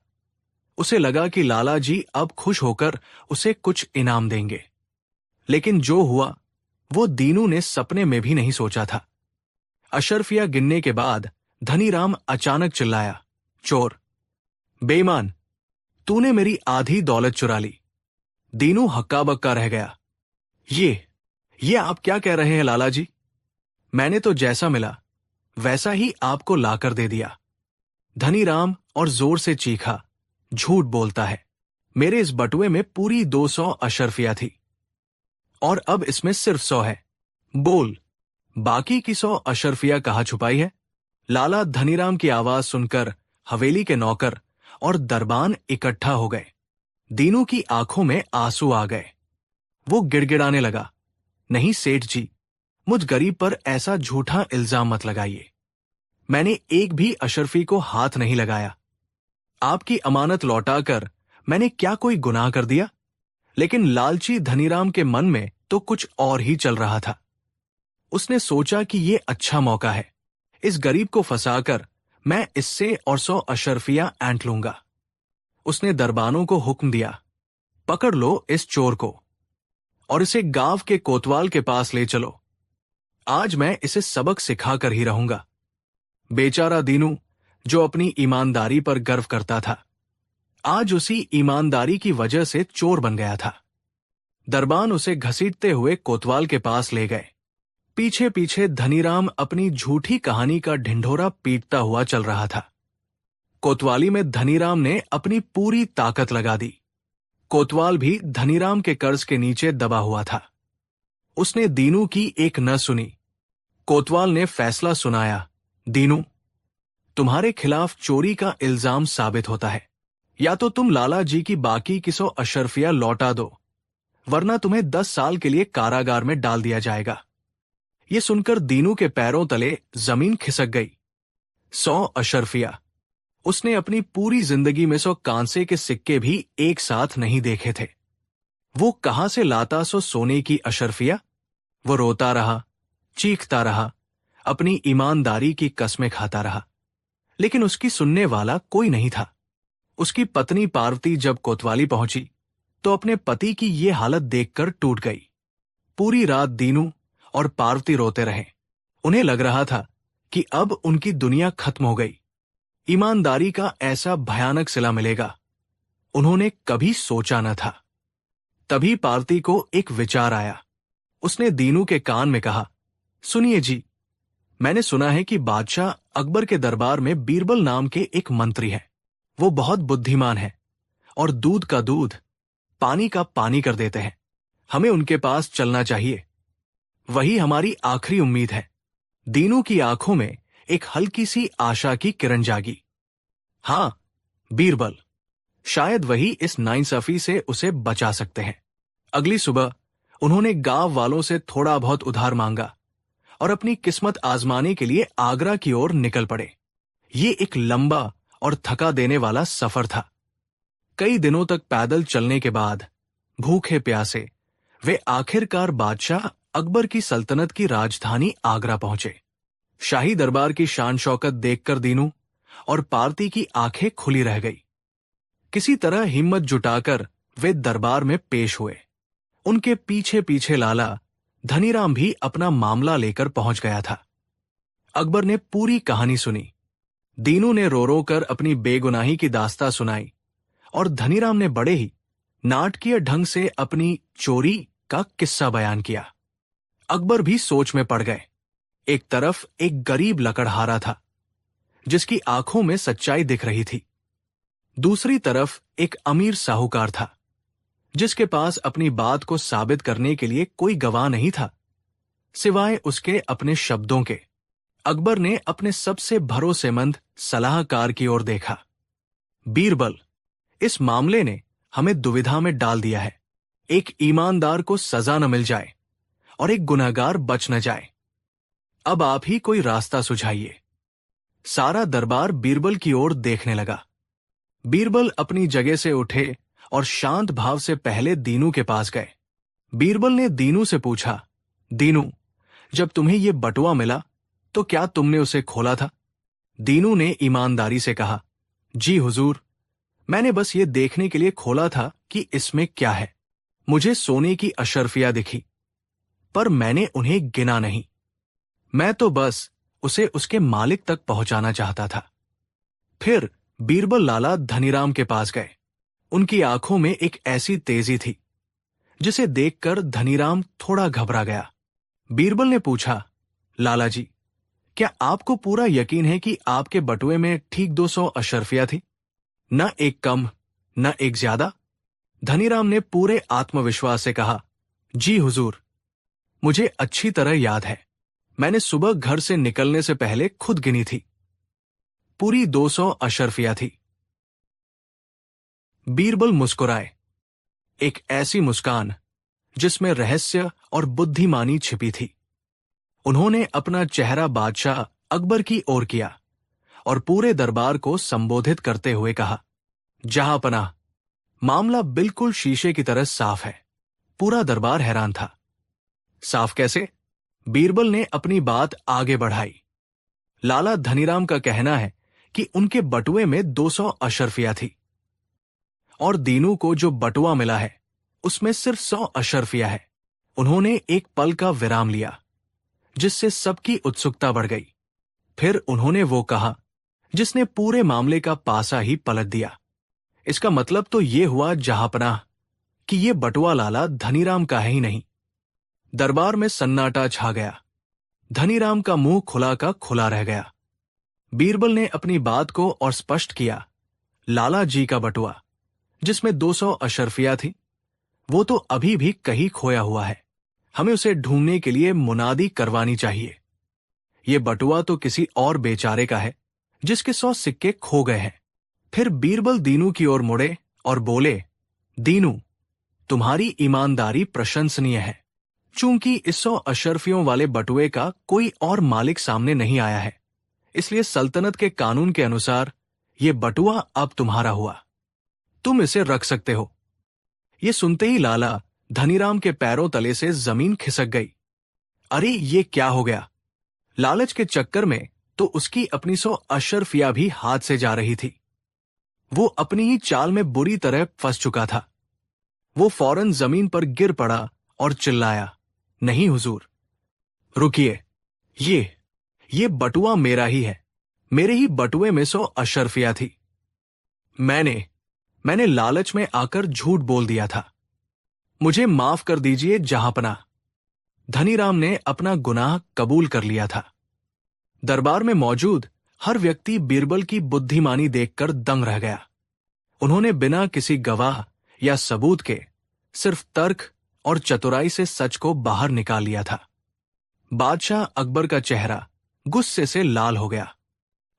उसे लगा कि लाला जी अब खुश होकर उसे कुछ इनाम देंगे। लेकिन जो हुआ वो दीनू ने सपने में भी नहीं सोचा था। अशर्फिया गिनने के बाद धनीराम अचानक चिल्लाया, चोर, बेईमान, तूने मेरी आधी दौलत चुरा ली। दीनू हक्का बक्का रह गया। ये आप क्या कह रहे हैं लाला जी? मैंने तो जैसा मिला वैसा ही आपको लाकर दे दिया। धनीराम और जोर से चीखा, झूठ बोलता है। मेरे इस बटुए में पूरी 200 अशर्फिया थी और अब इसमें सिर्फ 100 है। बोल, बाकी की 100 अशर्फिया कहाँ छुपाई है? लाला धनीराम की आवाज सुनकर हवेली के नौकर और दरबान इकट्ठा हो गए। दीनू की आंखों में आंसू आ गए। वो गिड़गिड़ाने लगा, नहीं सेठ जी, मुझ गरीब पर ऐसा झूठा इल्जाम मत लगाइए। मैंने एक भी अशर्फी को हाथ नहीं लगाया। आपकी अमानत लौटाकर मैंने क्या कोई गुनाह कर दिया? लेकिन लालची धनीराम के मन में तो कुछ और ही चल रहा था। उसने सोचा कि ये अच्छा मौका है। इस गरीब को फंसाकर मैं इससे और 100 अशर्फिया ऐंठ लूंगा। उसने दरबानों को हुक्म दिया, पकड़ लो इस चोर को और इसे गांव के कोतवाल के पास ले चलो। आज मैं इसे सबक सिखाकर ही रहूंगा। बेचारा दीनू, जो अपनी ईमानदारी पर गर्व करता था, आज उसी ईमानदारी की वजह से चोर बन गया था। दरबान उसे घसीटते हुए कोतवाल के पास ले गए। पीछे पीछे धनीराम अपनी झूठी कहानी का ढिंढोरा पीटता हुआ चल रहा था। कोतवाली में धनीराम ने अपनी पूरी ताकत लगा दी। कोतवाल भी धनीराम के कर्ज के नीचे दबा हुआ था। उसने दीनू की एक न सुनी। कोतवाल ने फैसला सुनाया, दीनू, तुम्हारे खिलाफ चोरी का इल्जाम साबित होता है। या तो तुम लाला जी की बाकी की 100 अशर्फिया लौटा दो, वरना तुम्हें 10 साल के लिए कारागार में डाल दिया जाएगा। ये सुनकर दीनू के पैरों तले जमीन खिसक गई। 100 अशर्फिया। उसने अपनी पूरी जिंदगी में 100 कांसे के सिक्के भी एक साथ नहीं देखे थे। वो कहां से लाता 100 सोने की अशर्फिया? वो रोता रहा, चीखता रहा, अपनी ईमानदारी की कस्में खाता रहा, लेकिन उसकी सुनने वाला कोई नहीं था। उसकी पत्नी पार्वती जब कोतवाली पहुंची तो अपने पति की ये हालत देखकर टूट गई। पूरी रात दीनू और पार्वती रोते रहे। उन्हें लग रहा था कि अब उनकी दुनिया खत्म हो गई। ईमानदारी का ऐसा भयानक सिला मिलेगा, उन्होंने कभी सोचा न था। तभी पार्ती को एक विचार आया। उसने दीनू के कान में कहा, सुनिए जी, मैंने सुना है कि बादशाह अकबर के दरबार में बीरबल नाम के एक मंत्री हैं। वो बहुत बुद्धिमान है और दूध का दूध, पानी का पानी कर देते हैं। हमें उनके पास चलना चाहिए। वही हमारी आखिरी उम्मीद है। दीनू की आंखों में एक हल्की सी आशा की किरण जागी। हां, बीरबल, शायद वही इस नाइंसाफी से उसे बचा सकते हैं। अगली सुबह उन्होंने गांव वालों से थोड़ा बहुत उधार मांगा और अपनी किस्मत आजमाने के लिए आगरा की ओर निकल पड़े। ये एक लंबा और थका देने वाला सफर था। कई दिनों तक पैदल चलने के बाद भूखे प्यासे वे आखिरकार बादशाह अकबर की सल्तनत की राजधानी आगरा पहुंचे। शाही दरबार की शान शौकत देखकर दीनू और पार्ती की आंखें खुली रह गई। किसी तरह हिम्मत जुटाकर वे दरबार में पेश हुए। उनके पीछे पीछे लाला धनीराम भी अपना मामला लेकर पहुंच गया था। अकबर ने पूरी कहानी सुनी। दीनू ने रो रो कर अपनी बेगुनाही की दास्तां सुनाई और धनीराम ने बड़े ही नाटकीय ढंग से अपनी चोरी का किस्सा बयान किया। अकबर भी सोच में पड़ गए। एक तरफ एक गरीब लकड़हारा था जिसकी आंखों में सच्चाई दिख रही थी। दूसरी तरफ एक अमीर साहूकार था जिसके पास अपनी बात को साबित करने के लिए कोई गवाह नहीं था सिवाय उसके अपने शब्दों के। अकबर ने अपने सबसे भरोसेमंद सलाहकार की ओर देखा। बीरबल, इस मामले ने हमें दुविधा में डाल दिया है। एक ईमानदार को सजा न मिल जाए और एक गुनहगार बच न जाए। अब आप ही कोई रास्ता सुझाइए। सारा दरबार बीरबल की ओर देखने लगा। बीरबल अपनी जगह से उठे और शांत भाव से पहले दीनू के पास गए। बीरबल ने दीनू से पूछा, दीनू, जब तुम्हें यह बटुआ मिला तो क्या तुमने उसे खोला था? दीनू ने ईमानदारी से कहा, जी हुजूर, मैंने बस ये देखने के लिए खोला था कि इसमें क्या है। मुझे सोने की अशर्फियां दिखी, पर मैंने उन्हें गिना नहीं। मैं तो बस उसे उसके मालिक तक पहुंचाना चाहता था। फिर बीरबल लाला धनीराम के पास गए। उनकी आंखों में एक ऐसी तेजी थी जिसे देखकर धनीराम थोड़ा घबरा गया। बीरबल ने पूछा, लाला जी, क्या आपको पूरा यकीन है कि आपके बटुए में ठीक 200 अशर्फियां थी? न एक कम, न एक ज्यादा? धनीराम ने पूरे आत्मविश्वास से कहा, जी हुजूर, मुझे अच्छी तरह याद है। मैंने सुबह घर से निकलने से पहले खुद गिनी थी। पूरी 200 अशर्फियां थी। बीरबल मुस्कुराए, एक ऐसी मुस्कान जिसमें रहस्य और बुद्धिमानी छिपी थी। उन्होंने अपना चेहरा बादशाह अकबर की ओर किया और पूरे दरबार को संबोधित करते हुए कहा, जहांपनाह, मामला बिल्कुल शीशे की तरह साफ है। पूरा दरबार हैरान था। साफ कैसे? बीरबल ने अपनी बात आगे बढ़ाई। लाला धनीराम का कहना है कि उनके बटुए में 200 अशर्फियां थी और दीनू को जो बटुआ मिला है उसमें सिर्फ 100 अशर्फियां है। उन्होंने एक पल का विराम लिया जिससे सबकी उत्सुकता बढ़ गई। फिर उन्होंने वो कहा जिसने पूरे मामले का पासा ही पलट दिया, इसका मतलब तो ये हुआ जहांपनाह कि ये बटुआ लाला धनीराम का है ही नहीं। दरबार में सन्नाटा छा गया। धनीराम का मुंह खुला का खुला रह गया। बीरबल ने अपनी बात को और स्पष्ट किया, लाला जी का बटुआ जिसमें 200 अशर्फियां थी वो तो अभी भी कहीं खोया हुआ है। हमें उसे ढूंढने के लिए मुनादी करवानी चाहिए। ये बटुआ तो किसी और बेचारे का है जिसके 100 सिक्के खो गए हैं। फिर बीरबल दीनू की ओर मुड़े और बोले, दीनू, तुम्हारी ईमानदारी प्रशंसनीय है। चूंकि इस 100 अशर्फियों वाले बटुए का कोई और मालिक सामने नहीं आया है, इसलिए सल्तनत के कानून के अनुसार यह बटुआ अब तुम्हारा हुआ। तुम इसे रख सकते हो। ये सुनते ही लाला धनीराम के पैरों तले से जमीन खिसक गई। अरे ये क्या हो गया? लालच के चक्कर में तो उसकी अपनी 100 अशर्फियां भी हाथ से जा रही थी। वो अपनी ही चाल में बुरी तरह फंस चुका था। वो फौरन जमीन पर गिर पड़ा और चिल्लाया, नहीं हुजूर, रुकिए, ये बटुआ मेरा ही है। मेरे ही बटुए में 100 अशर्फियां थी। मैंने लालच में आकर झूठ बोल दिया था। मुझे माफ कर दीजिए जहांपना। धनीराम ने अपना गुनाह कबूल कर लिया था। दरबार में मौजूद हर व्यक्ति बीरबल की बुद्धिमानी देखकर दंग रह गया। उन्होंने बिना किसी गवाह या सबूत के सिर्फ तर्क और चतुराई से सच को बाहर निकाल लिया था। बादशाह अकबर का चेहरा गुस्से से लाल हो गया।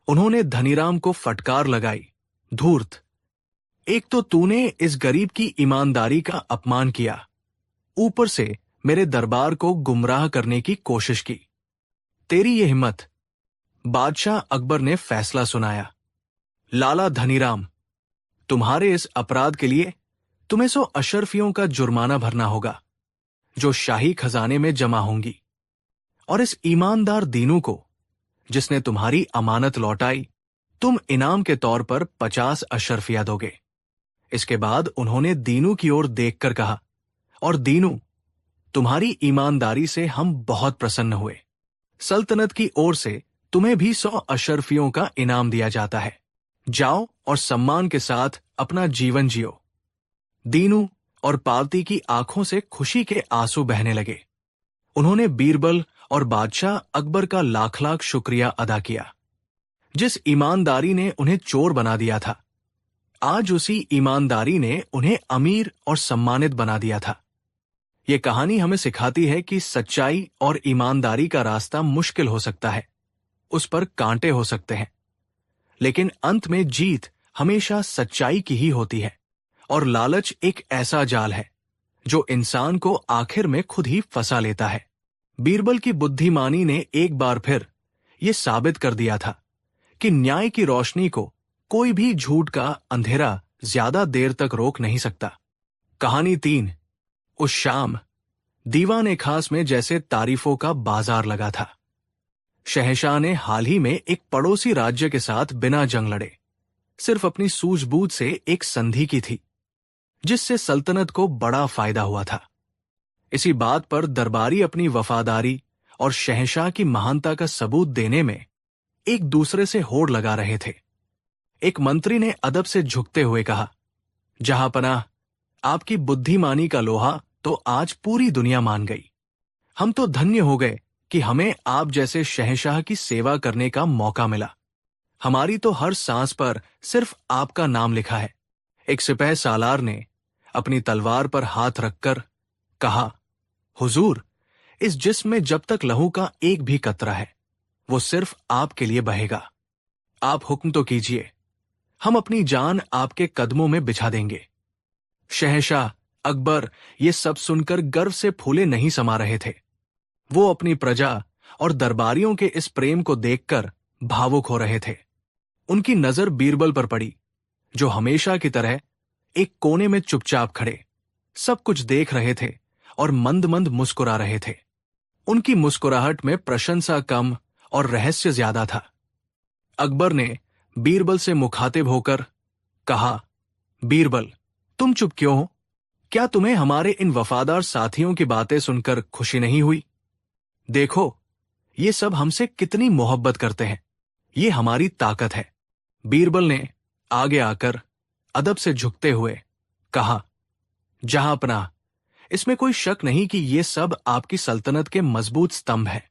उन्होंने धनीराम को फटकार लगाई, धूर्त, एक तो तूने इस गरीब की ईमानदारी का अपमान किया, ऊपर से मेरे दरबार को गुमराह करने की कोशिश की। तेरी ये हिम्मत। बादशाह अकबर ने फैसला सुनाया, लाला धनीराम, तुम्हारे इस अपराध के लिए तुम्हें 100 अशर्फियों का जुर्माना भरना होगा, जो शाही खजाने में जमा होंगी। और इस ईमानदार दीनू को, जिसने तुम्हारी अमानत लौटाई, तुम इनाम के तौर पर 50 अशर्फिया दोगे। इसके बाद उन्होंने दीनू की ओर देखकर कहा, और दीनू, तुम्हारी ईमानदारी से हम बहुत प्रसन्न हुए। सल्तनत की ओर से तुम्हें भी 100 अशर्फियों का इनाम दिया जाता है। जाओ और सम्मान के साथ अपना जीवन जियो। दीनू और पालती की आंखों से खुशी के आंसू बहने लगे। उन्होंने बीरबल और बादशाह अकबर का लाख लाख शुक्रिया अदा किया। जिस ईमानदारी ने उन्हें चोर बना दिया था, आज उसी ईमानदारी ने उन्हें अमीर और सम्मानित बना दिया था। ये कहानी हमें सिखाती है कि सच्चाई और ईमानदारी का रास्ता मुश्किल हो सकता है, उस पर कांटे हो सकते हैं, लेकिन अंत में जीत हमेशा सच्चाई की ही होती है। और लालच एक ऐसा जाल है जो इंसान को आखिर में खुद ही फंसा लेता है। बीरबल की बुद्धिमानी ने एक बार फिर यह साबित कर दिया था कि न्याय की रोशनी को कोई भी झूठ का अंधेरा ज्यादा देर तक रोक नहीं सकता। कहानी 3। उस शाम दीवाने खास में जैसे तारीफों का बाजार लगा था। शहंशाह ने हाल ही में एक पड़ोसी राज्य के साथ बिना जंग लड़े सिर्फ अपनी सूझबूझ से एक संधि की थी, जिससे सल्तनत को बड़ा फायदा हुआ था। इसी बात पर दरबारी अपनी वफादारी और शहंशाह की महानता का सबूत देने में एक दूसरे से होड़ लगा रहे थे। एक मंत्री ने अदब से झुकते हुए कहा, जहांपनाह, आपकी बुद्धिमानी का लोहा तो आज पूरी दुनिया मान गई। हम तो धन्य हो गए कि हमें आप जैसे शहंशाह की सेवा करने का मौका मिला। हमारी तो हर सांस पर सिर्फ आपका नाम लिखा है। एक सिपह सालार ने अपनी तलवार पर हाथ रखकर कहा, हुजूर, इस जिस्म में जब तक लहू का एक भी कतरा है, वो सिर्फ आपके लिए बहेगा। आप हुक्म तो कीजिए, हम अपनी जान आपके कदमों में बिछा देंगे। शहंशाह अकबर ये सब सुनकर गर्व से फूले नहीं समा रहे थे। वो अपनी प्रजा और दरबारियों के इस प्रेम को देखकर भावुक हो रहे थे। उनकी नजर बीरबल पर पड़ी, जो हमेशा की तरह एक कोने में चुपचाप खड़े सब कुछ देख रहे थे और मंद मंद मुस्कुरा रहे थे। उनकी मुस्कुराहट में प्रशंसा कम और रहस्य ज्यादा था। अकबर ने बीरबल से मुखातिब होकर कहा, बीरबल, तुम चुप क्यों हो? क्या तुम्हें हमारे इन वफादार साथियों की बातें सुनकर खुशी नहीं हुई? देखो, ये सब हमसे कितनी मोहब्बत करते हैं। ये हमारी ताकत है। बीरबल ने आगे आकर अदब से झुकते हुए कहा, जहांपनाह, इसमें कोई शक नहीं कि ये सब आपकी सल्तनत के मजबूत स्तंभ है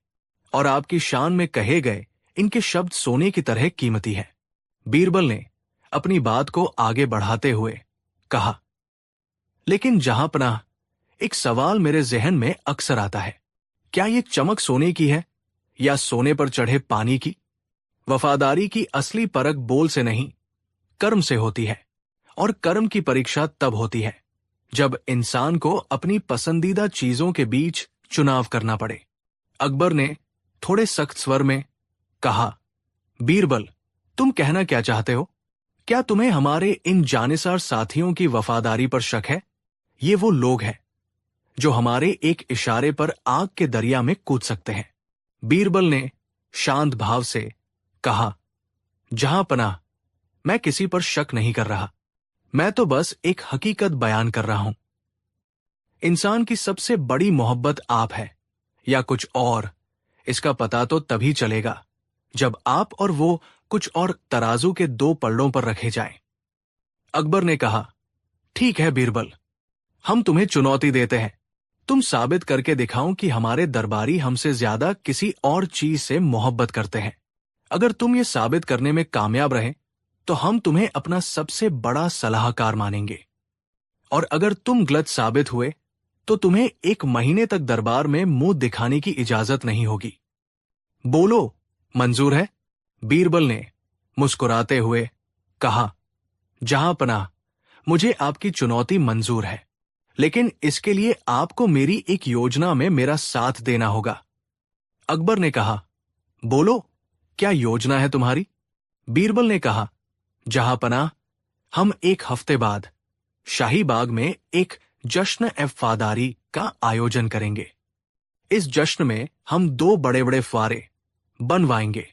और आपकी शान में कहे गए इनके शब्द सोने की तरह कीमती है। बीरबल ने अपनी बात को आगे बढ़ाते हुए कहा, लेकिन जहांपनाह, एक सवाल मेरे जहन में अक्सर आता है। क्या ये चमक सोने की है या सोने पर चढ़े पानी की? वफादारी की असली परख बोल से नहीं, कर्म से होती है, और कर्म की परीक्षा तब होती है जब इंसान को अपनी पसंदीदा चीजों के बीच चुनाव करना पड़े। अकबर ने थोड़े सख्त स्वर में कहा, बीरबल, तुम कहना क्या चाहते हो? क्या तुम्हें हमारे इन जानिसार साथियों की वफादारी पर शक है? ये वो लोग हैं जो हमारे एक इशारे पर आग के दरिया में कूद सकते हैं। बीरबल ने शांत भाव से कहा, जहांपनाह, मैं किसी पर शक नहीं कर रहा। मैं तो बस एक हकीकत बयान कर रहा हूं। इंसान की सबसे बड़ी मोहब्बत आप है या कुछ और, इसका पता तो तभी चलेगा जब आप और वो कुछ और तराजू के 2 पलड़ों पर रखे जाएं। अकबर ने कहा, ठीक है बीरबल, हम तुम्हें चुनौती देते हैं। तुम साबित करके दिखाओ कि हमारे दरबारी हमसे ज्यादा किसी और चीज से मोहब्बत करते हैं। अगर तुम ये साबित करने में कामयाब रहे तो हम तुम्हें अपना सबसे बड़ा सलाहकार मानेंगे, और अगर तुम गलत साबित हुए तो तुम्हें 1 महीने तक दरबार में मुंह दिखाने की इजाजत नहीं होगी। बोलो, मंजूर है? बीरबल ने मुस्कुराते हुए कहा, जहां पनाह, मुझे आपकी चुनौती मंजूर है, लेकिन इसके लिए आपको मेरी एक योजना में मेरा साथ देना होगा। अकबर ने कहा, बोलो, क्या योजना है तुम्हारी? बीरबल ने कहा, जहां पनाह, हम 1 हफ्ते बाद शाही बाग में एक जश्न वफादारी का आयोजन करेंगे। इस जश्न में हम 2 बड़े बड़े फुआरे बनवाएंगे।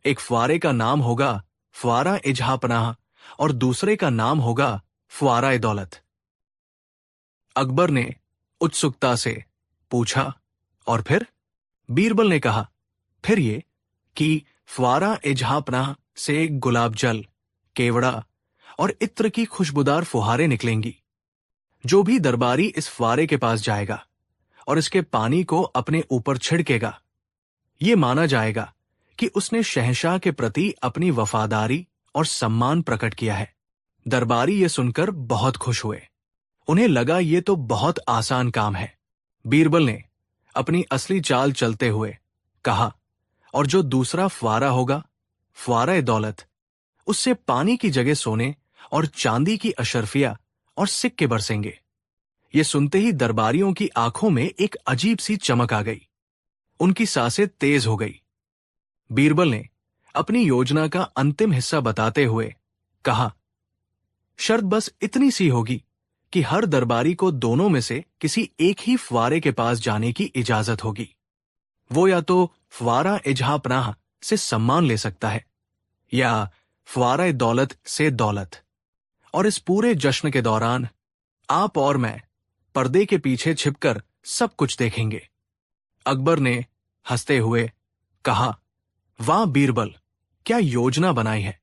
एक फुआरे का नाम होगा फुआरा ए जहां पनाह और दूसरे का नाम होगा फुआरा ए दौलत। अकबर ने उत्सुकता से पूछा, और फिर? बीरबल ने कहा, फिर ये कि फुआरा ए जहां पनाह से गुलाब जल, केवड़ा और इत्र की खुशबूदार फुहारें निकलेंगी। जो भी दरबारी इस फुआरे के पास जाएगा और इसके पानी को अपने ऊपर छिड़केगा, ये माना जाएगा कि उसने शहंशाह के प्रति अपनी वफादारी और सम्मान प्रकट किया है। दरबारी ये सुनकर बहुत खुश हुए। उन्हें लगा ये तो बहुत आसान काम है। बीरबल ने अपनी असली चाल चलते हुए कहा, और जो दूसरा फुआरा होगा, फुआरा ए दौलत, उससे पानी की जगह सोने और चांदी की अशर्फिया और सिक्के बरसेंगे। ये सुनते ही दरबारियों की आंखों में एक अजीब सी चमक आ गई। उनकी सांसें तेज हो गई। बीरबल ने अपनी योजना का अंतिम हिस्सा बताते हुए कहा, शर्त बस इतनी सी होगी कि हर दरबारी को दोनों में से किसी एक ही फुआरे के पास जाने की इजाजत होगी। वो या तो फुआरा ए जहां पनाह से सम्मान ले सकता है या फुआरा ए दौलत से दौलत। और इस पूरे जश्न के दौरान आप और मैं पर्दे के पीछे छिपकर सब कुछ देखेंगे। अकबर ने हंसते हुए कहा, वाह बीरबल, क्या योजना बनाई है।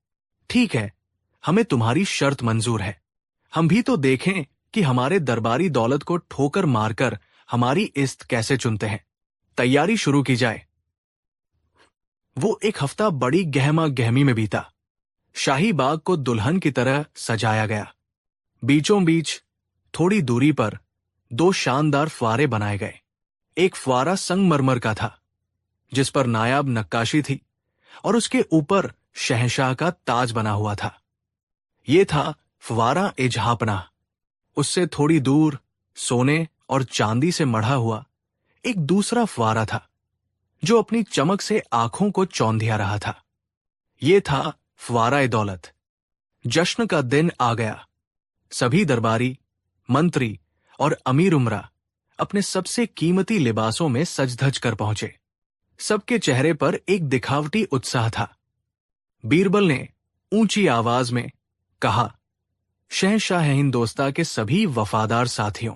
ठीक है, हमें तुम्हारी शर्त मंजूर है। हम भी तो देखें कि हमारे दरबारी दौलत को ठोकर मारकर हमारी इज्जत कैसे चुनते हैं। तैयारी शुरू की जाए। वो 1 हफ्ता बड़ी गहमा गहमी में बीता। शाही बाग को दुल्हन की तरह सजाया गया। बीचों बीच थोड़ी दूरी पर 2 शानदार फुआरे बनाए गए। एक फुआरा संगमरमर का था, जिस पर नायाब नक्काशी थी, और उसके ऊपर शहंशाह का ताज बना हुआ था। ये था फुआरा ए जहां पनाह। उससे थोड़ी दूर सोने और चांदी से मढ़ा हुआ एक दूसरा फुआरा था, जो अपनी चमक से आंखों को चौंधिया रहा था। ये था फुआरा ए दौलत। जश्न का दिन आ गया। सभी दरबारी, मंत्री और अमीर उमरा अपने सबसे कीमती लिबासों में सज-धज कर पहुंचे। सबके चेहरे पर एक दिखावटी उत्साह था। बीरबल ने ऊंची आवाज में कहा, शहंशाह हिंदोस्तां के सभी वफादार साथियों,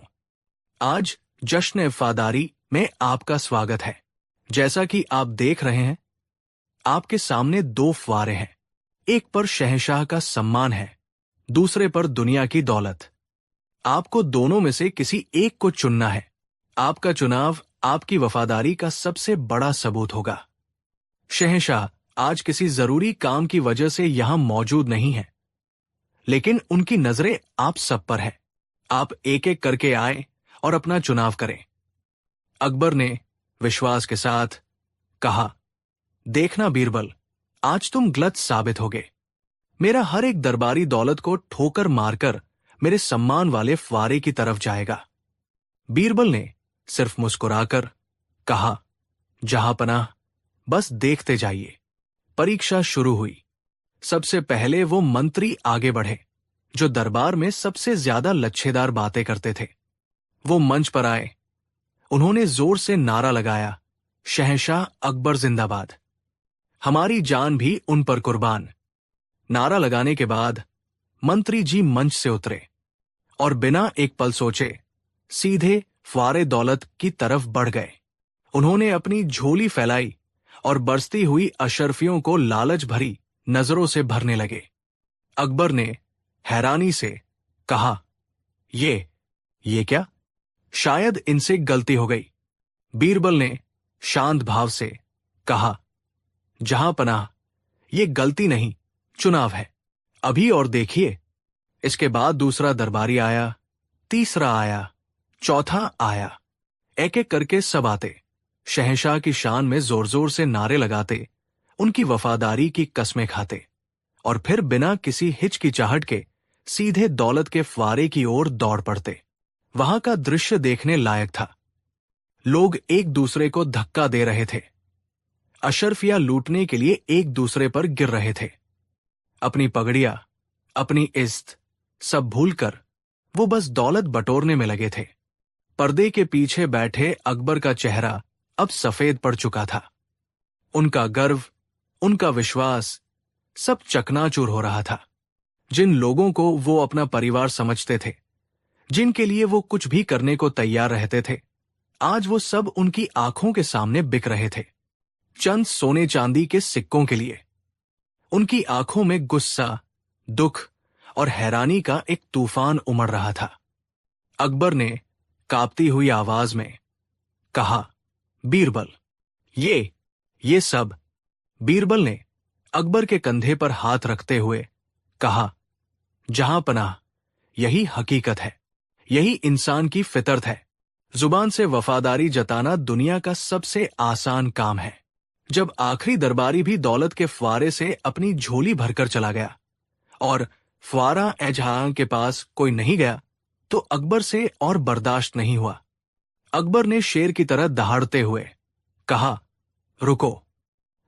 आज जश्न वफादारी में आपका स्वागत है। जैसा कि आप देख रहे हैं, आपके सामने 2 फुआरे हैं। एक पर शहंशाह का सम्मान है, दूसरे पर दुनिया की दौलत। आपको दोनों में से किसी एक को चुनना है। आपका चुनाव आपकी वफादारी का सबसे बड़ा सबूत होगा। शहंशाह आज किसी जरूरी काम की वजह से यहां मौजूद नहीं है, लेकिन उनकी नजरें आप सब पर है। आप एक एक करके आए और अपना चुनाव करें। अकबर ने विश्वास के साथ कहा, देखना बीरबल, आज तुम गलत साबित होगे। मेरा हर एक दरबारी दौलत को ठोकर मारकर मेरे सम्मान वाले फुआरे की तरफ जाएगा। बीरबल ने सिर्फ मुस्कुराकर कहा, जहां पनाह, बस देखते जाइए। परीक्षा शुरू हुई। सबसे पहले वो मंत्री आगे बढ़े, जो दरबार में सबसे ज्यादा लच्छेदार बातें करते थे। वो मंच पर आए। उन्होंने जोर से नारा लगाया, शहंशाह अकबर जिंदाबाद। हमारी जान भी उन पर कुर्बान। नारा लगाने के बाद मंत्री जी मंच से उतरे और बिना एक पल सोचे सीधे फुआरे दौलत की तरफ बढ़ गए। उन्होंने अपनी झोली फैलाई और बरसती हुई अशर्फियों को लालच भरी नजरों से भरने लगे। अकबर ने हैरानी से कहा, ये क्या? शायद इनसे गलती हो गई। बीरबल ने शांत भाव से कहा, जहां पनाह, ये गलती नहीं, चुनाव है। अभी और देखिए। इसके बाद दूसरा दरबारी आया, तीसरा आया, चौथा आया। एक एक करके सब आते, शहंशाह की शान में जोर जोर से नारे लगाते, उनकी वफादारी की कस्में खाते, और फिर बिना किसी हिचकिचाहट के सीधे दौलत के फुवारे की ओर दौड़ पड़ते। वहां का दृश्य देखने लायक था। लोग एक दूसरे को धक्का दे रहे थे, अशर्फिया लूटने के लिए एक दूसरे पर गिर रहे थे। अपनी पगड़ियां, अपनी इज्जत सब भूलकर वो बस दौलत बटोरने में लगे थे। पर्दे के पीछे बैठे अकबर का चेहरा अब सफेद पड़ चुका था। उनका गर्व, उनका विश्वास सब चकनाचूर हो रहा था। जिन लोगों को वो अपना परिवार समझते थे, जिनके लिए वो कुछ भी करने को तैयार रहते थे, आज वो सब उनकी आंखों के सामने बिक रहे थे, चंद सोने चांदी के सिक्कों के लिए। उनकी आंखों में गुस्सा, दुख और हैरानी का एक तूफान उमड़ रहा था। अकबर ने कांपती हुई आवाज में कहा, बीरबल, ये सब। बीरबल ने अकबर के कंधे पर हाथ रखते हुए कहा, जहां पनाह, यही हकीकत है, यही इंसान की फितरत है। जुबान से वफादारी जताना दुनिया का सबसे आसान काम है। जब आखिरी दरबारी भी दौलत के फुवारे से अपनी झोली भरकर चला गया और फुवारा एजहां के पास कोई नहीं गया, तो अकबर से और बर्दाश्त नहीं हुआ। अकबर ने शेर की तरह दहाड़ते हुए कहा, रुको,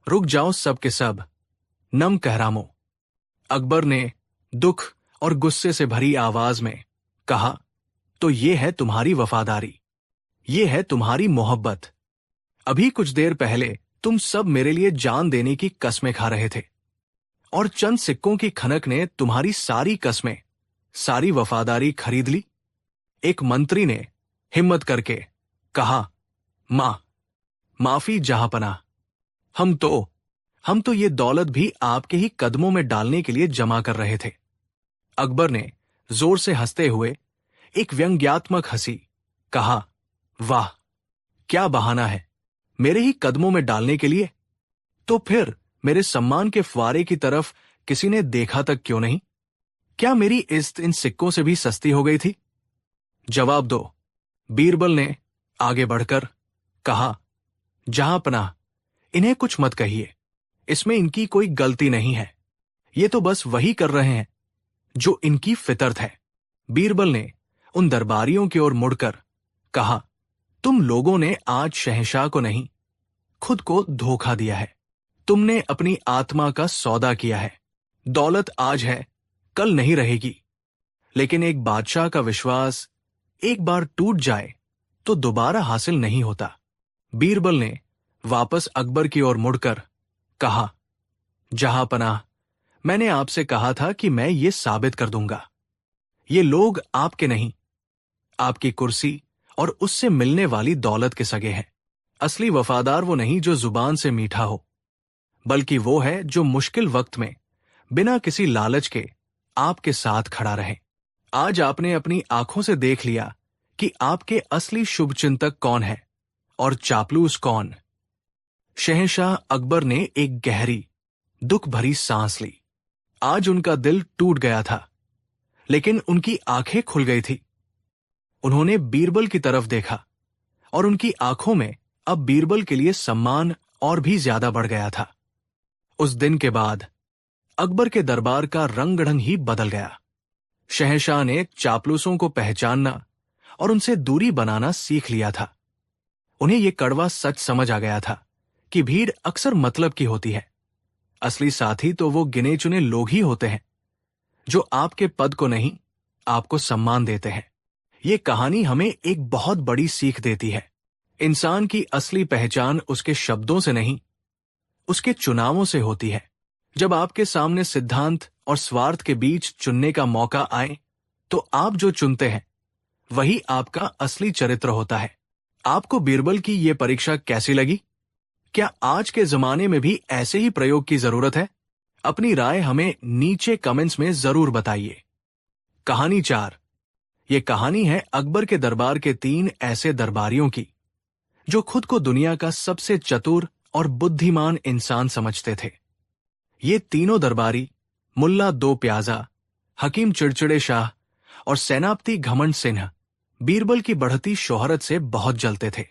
रुक जाओ सब के सब, नम कहरामो। अकबर ने दुख और गुस्से से भरी आवाज में कहा, तो ये है तुम्हारी वफादारी, ये है तुम्हारी मोहब्बत। अभी कुछ देर पहले तुम सब मेरे लिए जान देने की कस्में खा रहे थे, और चंद सिक्कों की खनक ने तुम्हारी सारी कस्में, सारी वफादारी खरीद ली। एक मंत्री ने हिम्मत करके कहा, माफी जहांपनाह, हम तो ये दौलत भी आपके ही कदमों में डालने के लिए जमा कर रहे थे। अकबर ने जोर से हंसते हुए एक व्यंग्यात्मक हंसी कहा, वाह, क्या बहाना है, मेरे ही कदमों में डालने के लिए। तो फिर मेरे सम्मान के फुवारे की तरफ किसी ने देखा तक क्यों नहीं? क्या मेरी इज्जत इन सिक्कों से भी सस्ती हो गई थी? जवाब दो। बीरबल ने आगे बढ़कर कहा, जहांपनाह, इन्हें कुछ मत कहिए, इसमें इनकी कोई गलती नहीं है। ये तो बस वही कर रहे हैं जो इनकी फितरत है। बीरबल ने उन दरबारियों की ओर मुड़कर कहा, तुम लोगों ने आज शहंशाह को नहीं, खुद को धोखा दिया है। तुमने अपनी आत्मा का सौदा किया है। दौलत आज है, कल नहीं रहेगी, लेकिन एक बादशाह का विश्वास एक बार टूट जाए तो दोबारा हासिल नहीं होता। बीरबल ने वापस अकबर की ओर मुड़कर कहा, जहांपनाह, मैंने आपसे कहा था कि मैं ये साबित कर दूंगा। ये लोग आपके नहीं, आपकी कुर्सी और उससे मिलने वाली दौलत के सगे हैं। असली वफादार वो नहीं जो जुबान से मीठा हो, बल्कि वो है जो मुश्किल वक्त में बिना किसी लालच के आपके साथ खड़ा रहे। आज आपने अपनी आंखों से देख लिया कि आपके असली शुभचिंतक कौन है और चापलूस कौन। शहंशाह अकबर ने एक गहरी, दुख भरी सांस ली। आज उनका दिल टूट गया था, लेकिन उनकी आंखें खुल गई थी। उन्होंने बीरबल की तरफ देखा और उनकी आंखों में अब बीरबल के लिए सम्मान और भी ज्यादा बढ़ गया था। उस दिन के बाद अकबर के दरबार का रंग ढंग ही बदल गया। शहंशाह ने चापलूसों को पहचानना और उनसे दूरी बनाना सीख लिया था। उन्हें यह कड़वा सच समझ आ गया था कि भीड़ अक्सर मतलब की होती है। असली साथी तो वो गिने चुने लोग ही होते हैं जो आपके पद को नहीं, आपको सम्मान देते हैं। ये कहानी हमें एक बहुत बड़ी सीख देती है। इंसान की असली पहचान उसके शब्दों से नहीं, उसके चुनावों से होती है। जब आपके सामने सिद्धांत और स्वार्थ के बीच चुनने का मौका आए, तो आप जो चुनते हैं वही आपका असली चरित्र होता है। आपको बीरबल की ये परीक्षा कैसी लगी? क्या आज के जमाने में भी ऐसे ही प्रयोग की जरूरत है? अपनी राय हमें नीचे कमेंट्स में जरूर बताइए। कहानी 4, ये कहानी है अकबर के दरबार के 3 ऐसे दरबारियों की जो खुद को दुनिया का सबसे चतुर और बुद्धिमान इंसान समझते थे। ये तीनों दरबारी मुल्ला दो प्याजा, हकीम चिड़चिड़े शाह और सेनापति घमंड सिन्हा बीरबल की बढ़ती शोहरत से बहुत जलते थे।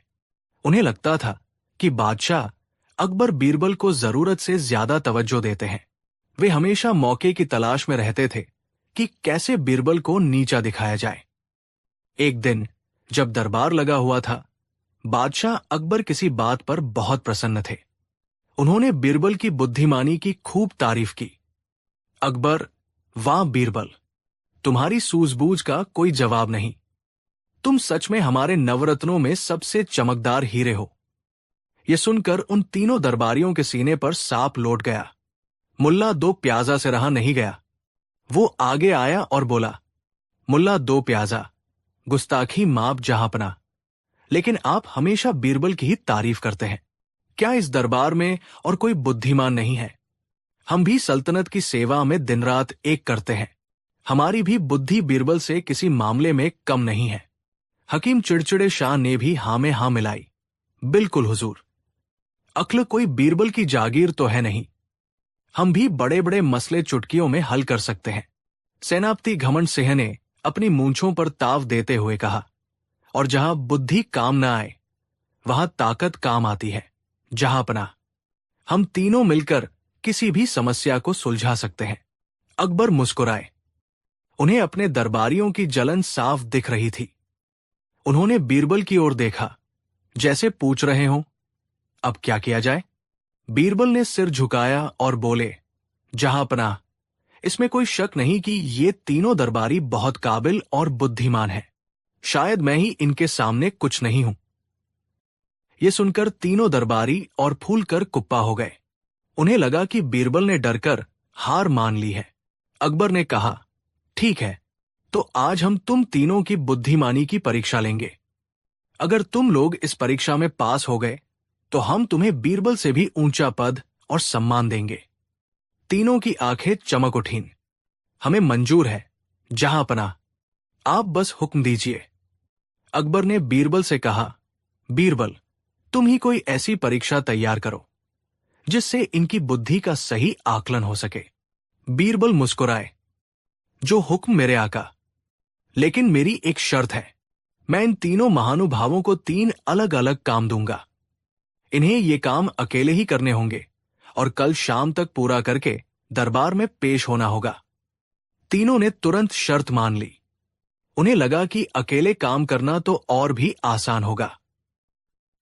उन्हें लगता था कि बादशाह अकबर बीरबल को जरूरत से ज्यादा तवज्जो देते हैं। वे हमेशा मौके की तलाश में रहते थे कि कैसे बीरबल को नीचा दिखाया जाए। एक दिन जब दरबार लगा हुआ था, बादशाह अकबर किसी बात पर बहुत प्रसन्न थे। उन्होंने बीरबल की बुद्धिमानी की खूब तारीफ की। अकबर, वाह बीरबल, तुम्हारी सूझबूझ का कोई जवाब नहीं। तुम सच में हमारे नवरत्नों में सबसे चमकदार हीरे हो। यह सुनकर उन तीनों दरबारियों के सीने पर सांप लौट गया। मुल्ला दो प्याजा से रहा नहीं गया। वो आगे आया और बोला, मुल्ला दो प्याजा, गुस्ताखी माप जहांपना, लेकिन आप हमेशा बीरबल की ही तारीफ करते हैं। क्या इस दरबार में और कोई बुद्धिमान नहीं है? हम भी सल्तनत की सेवा में दिन रात एक करते हैं। हमारी भी बुद्धि बीरबल से किसी मामले में कम नहीं है। हकीम चिड़चिड़े शाह ने भी हां में हां मिलाई। बिल्कुल हुजूर, अक्ल कोई बीरबल की जागीर तो है नहीं। हम भी बड़े बड़े मसले चुटकियों में हल कर सकते हैं। सेनापति घमंड सिंह ने अपनी मूंछों पर ताव देते हुए कहा, और जहां बुद्धि काम न आए वहां ताकत काम आती है। जहांपना, हम तीनों मिलकर किसी भी समस्या को सुलझा सकते हैं। अकबर मुस्कुराए। उन्हें अपने दरबारियों की जलन साफ दिख रही थी। उन्होंने बीरबल की ओर देखा, जैसे पूछ रहे हों, अब क्या किया जाए? बीरबल ने सिर झुकाया और बोले, जहांपना, इसमें कोई शक नहीं कि ये तीनों दरबारी बहुत काबिल और बुद्धिमान हैं। शायद मैं ही इनके सामने कुछ नहीं हूं। ये सुनकर तीनों दरबारी और फूलकर कुप्पा हो गए। उन्हें लगा कि बीरबल ने डरकर हार मान ली है। अकबर ने कहा, ठीक है, तो आज हम तुम तीनों की बुद्धिमानी की परीक्षा लेंगे। अगर तुम लोग इस परीक्षा में पास हो गए तो हम तुम्हें बीरबल से भी ऊंचा पद और सम्मान देंगे। तीनों की आंखें चमक उठीं। हमें मंजूर है जहांपना, आप बस हुक्म दीजिए। अकबर ने बीरबल से कहा, बीरबल, तुम ही कोई ऐसी परीक्षा तैयार करो जिससे इनकी बुद्धि का सही आकलन हो सके। बीरबल मुस्कुराए, जो हुक्म मेरे आका, लेकिन मेरी एक शर्त है। मैं इन तीनों महानुभावों को 3 अलग अलग काम दूंगा। इन्हें ये काम अकेले ही करने होंगे और कल शाम तक पूरा करके दरबार में पेश होना होगा। तीनों ने तुरंत शर्त मान ली। उन्हें लगा कि अकेले काम करना तो और भी आसान होगा।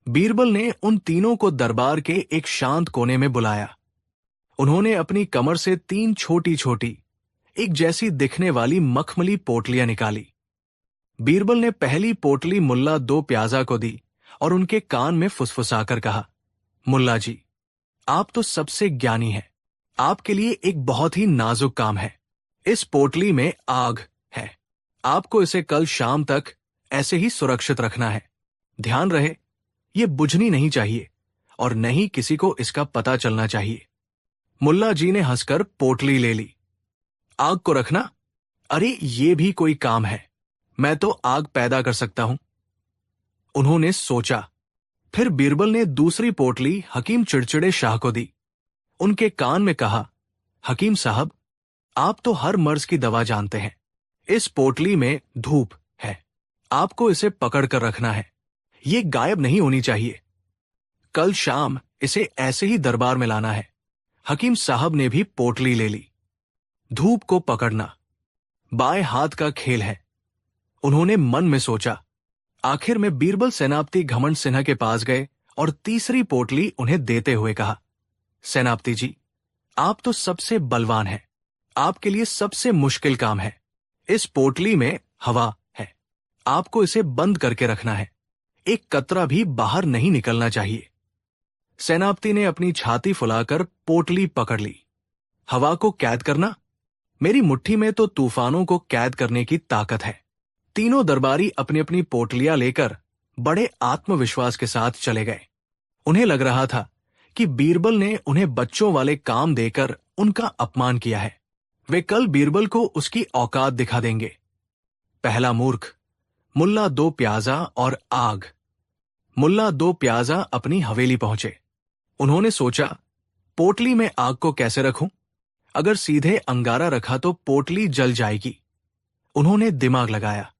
बीरबल ने उन तीनों को दरबार के एक शांत कोने में बुलाया। उन्होंने अपनी कमर से 3 छोटी छोटी एक जैसी दिखने वाली मखमली पोटलियां निकाली। बीरबल ने पहली पोटली मुल्ला दो प्याजा को दी और उनके कान में फुसफुसाकर कहा, मुल्ला जी, आप तो सबसे ज्ञानी हैं। आपके लिए एक बहुत ही नाजुक काम है। इस पोटली में आग है। आपको इसे कल शाम तक ऐसे ही सुरक्षित रखना है। ध्यान रहे, ये बुझनी नहीं चाहिए और न ही किसी को इसका पता चलना चाहिए। मुल्ला जी ने हंसकर पोटली ले ली। आग को रखना? अरे ये भी कोई काम है। मैं तो आग पैदा कर सकता हूं। उन्होंने सोचा। फिर बीरबल ने दूसरी पोटली हकीम चिड़चिड़े शाह को दी। उनके कान में कहा, हकीम साहब, आप तो हर मर्ज की दवा जानते हैं। इस पोटली में धूप है। आपको इसे पकड़ कर रखना है। ये गायब नहीं होनी चाहिए। कल शाम इसे ऐसे ही दरबार में लाना है। हकीम साहब ने भी पोटली ले ली। धूप को पकड़ना बाएं हाथ का खेल है। उन्होंने मन में सोचा। आखिर में बीरबल सेनापति घमंड सिन्हा के पास गए और तीसरी पोटली उन्हें देते हुए कहा, सेनापति जी, आप तो सबसे बलवान हैं। आपके लिए सबसे मुश्किल काम है। इस पोटली में हवा है। आपको इसे बंद करके रखना है। एक कतरा भी बाहर नहीं निकलना चाहिए। सेनापति ने अपनी छाती फुलाकर पोटली पकड़ ली। हवा को कैद करना? मेरी मुट्ठी में तो तूफानों को कैद करने की ताकत है। तीनों दरबारी अपनी अपनी पोटलियां लेकर बड़े आत्मविश्वास के साथ चले गए। उन्हें लग रहा था कि बीरबल ने उन्हें बच्चों वाले काम देकर उनका अपमान किया है। वे कल बीरबल को उसकी औकात दिखा देंगे। पहला मूर्ख, मुल्ला दो प्याजा और आग। मुल्ला दो प्याजा अपनी हवेली पहुंचे। उन्होंने सोचा, पोटली में आग को कैसे रखूं? अगर सीधे अंगारा रखा तो पोटली जल जाएगी। उन्होंने दिमाग लगाया।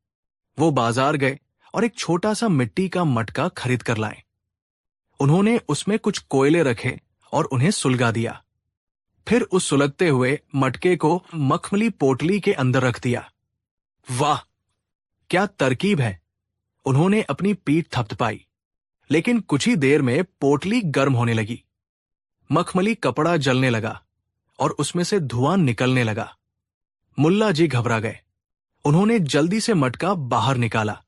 वो बाजार गए और एक छोटा सा मिट्टी का मटका खरीद कर लाए। उन्होंने उसमें कुछ कोयले रखे और उन्हें सुलगा दिया। फिर उस सुलगते हुए मटके को मखमली पोटली के अंदर रख दिया। वाह, क्या तरकीब है! उन्होंने अपनी पीठ थपथपाई। लेकिन कुछ ही देर में पोटली गर्म होने लगी। मखमली कपड़ा जलने लगा और उसमें से धुआं निकलने लगा। मुल्ला जी घबरा गए। उन्होंने जल्दी से मटका बाहर निकाला।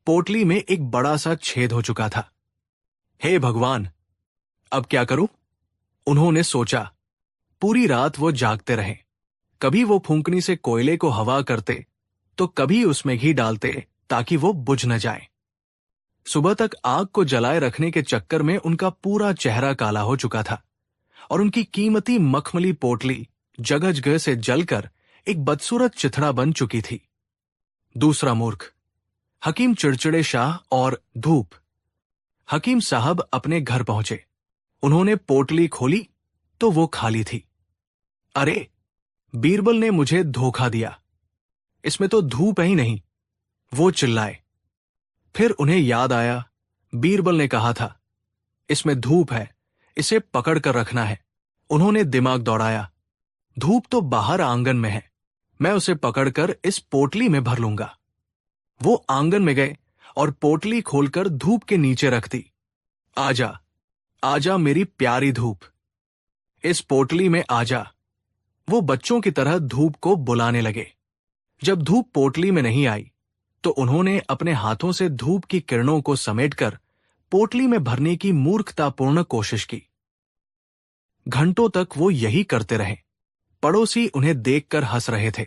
पोटली में एक बड़ा सा छेद हो चुका था। हे भगवान, अब क्या करूं? उन्होंने सोचा। पूरी रात वो जागते रहे। कभी वो फूंकनी से कोयले को हवा करते तो कभी उसमें घी डालते ताकि वो बुझ न जाए। सुबह तक आग को जलाए रखने के चक्कर में उनका पूरा चेहरा काला हो चुका था और उनकी कीमती मखमली पोटली जगह जगह से जलकर एक बदसूरत चिथड़ा बन चुकी थी। दूसरा मूर्ख, हकीम चिड़चिड़े शाह और धूप। हकीम साहब अपने घर पहुंचे। उन्होंने पोटली खोली तो वो खाली थी। अरे, बीरबल ने मुझे धोखा दिया। इसमें तो धूप ही नहीं, वो चिल्लाए। फिर उन्हें याद आया, बीरबल ने कहा था, इसमें धूप है, इसे पकड़ कर रखना है। उन्होंने दिमाग दौड़ाया। धूप तो बाहर आंगन में है, मैं उसे पकड़कर इस पोटली में भर लूंगा। वो आंगन में गए और पोटली खोलकर धूप के नीचे रख दी। आजा, आजा मेरी प्यारी धूप, इस पोटली में आजा। वो बच्चों की तरह धूप को बुलाने लगे। जब धूप पोटली में नहीं आई तो उन्होंने अपने हाथों से धूप की किरणों को समेटकर पोटली में भरने की मूर्खतापूर्ण कोशिश की। घंटों तक वो यही करते रहे। पड़ोसी उन्हें देखकर हंस रहे थे।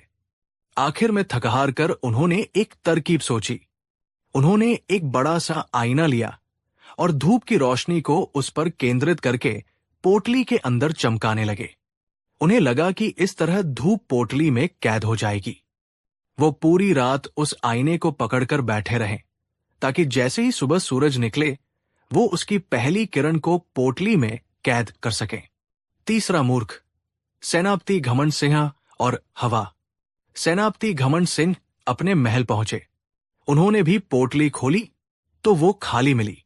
आखिर में थकहार कर उन्होंने एक तरकीब सोची। उन्होंने एक बड़ा सा आईना लिया और धूप की रोशनी को उस पर केंद्रित करके पोटली के अंदर चमकाने लगे। उन्हें लगा कि इस तरह धूप पोटली में कैद हो जाएगी। वो पूरी रात उस आईने को पकड़कर बैठे रहे ताकि जैसे ही सुबह सूरज निकले वो उसकी पहली किरण को पोटली में कैद कर सके। तीसरा मूर्ख, सेनापति घमंड सिंह और हवा। सेनापति घमंड सिंह अपने महल पहुंचे। उन्होंने भी पोटली खोली तो वो खाली मिली।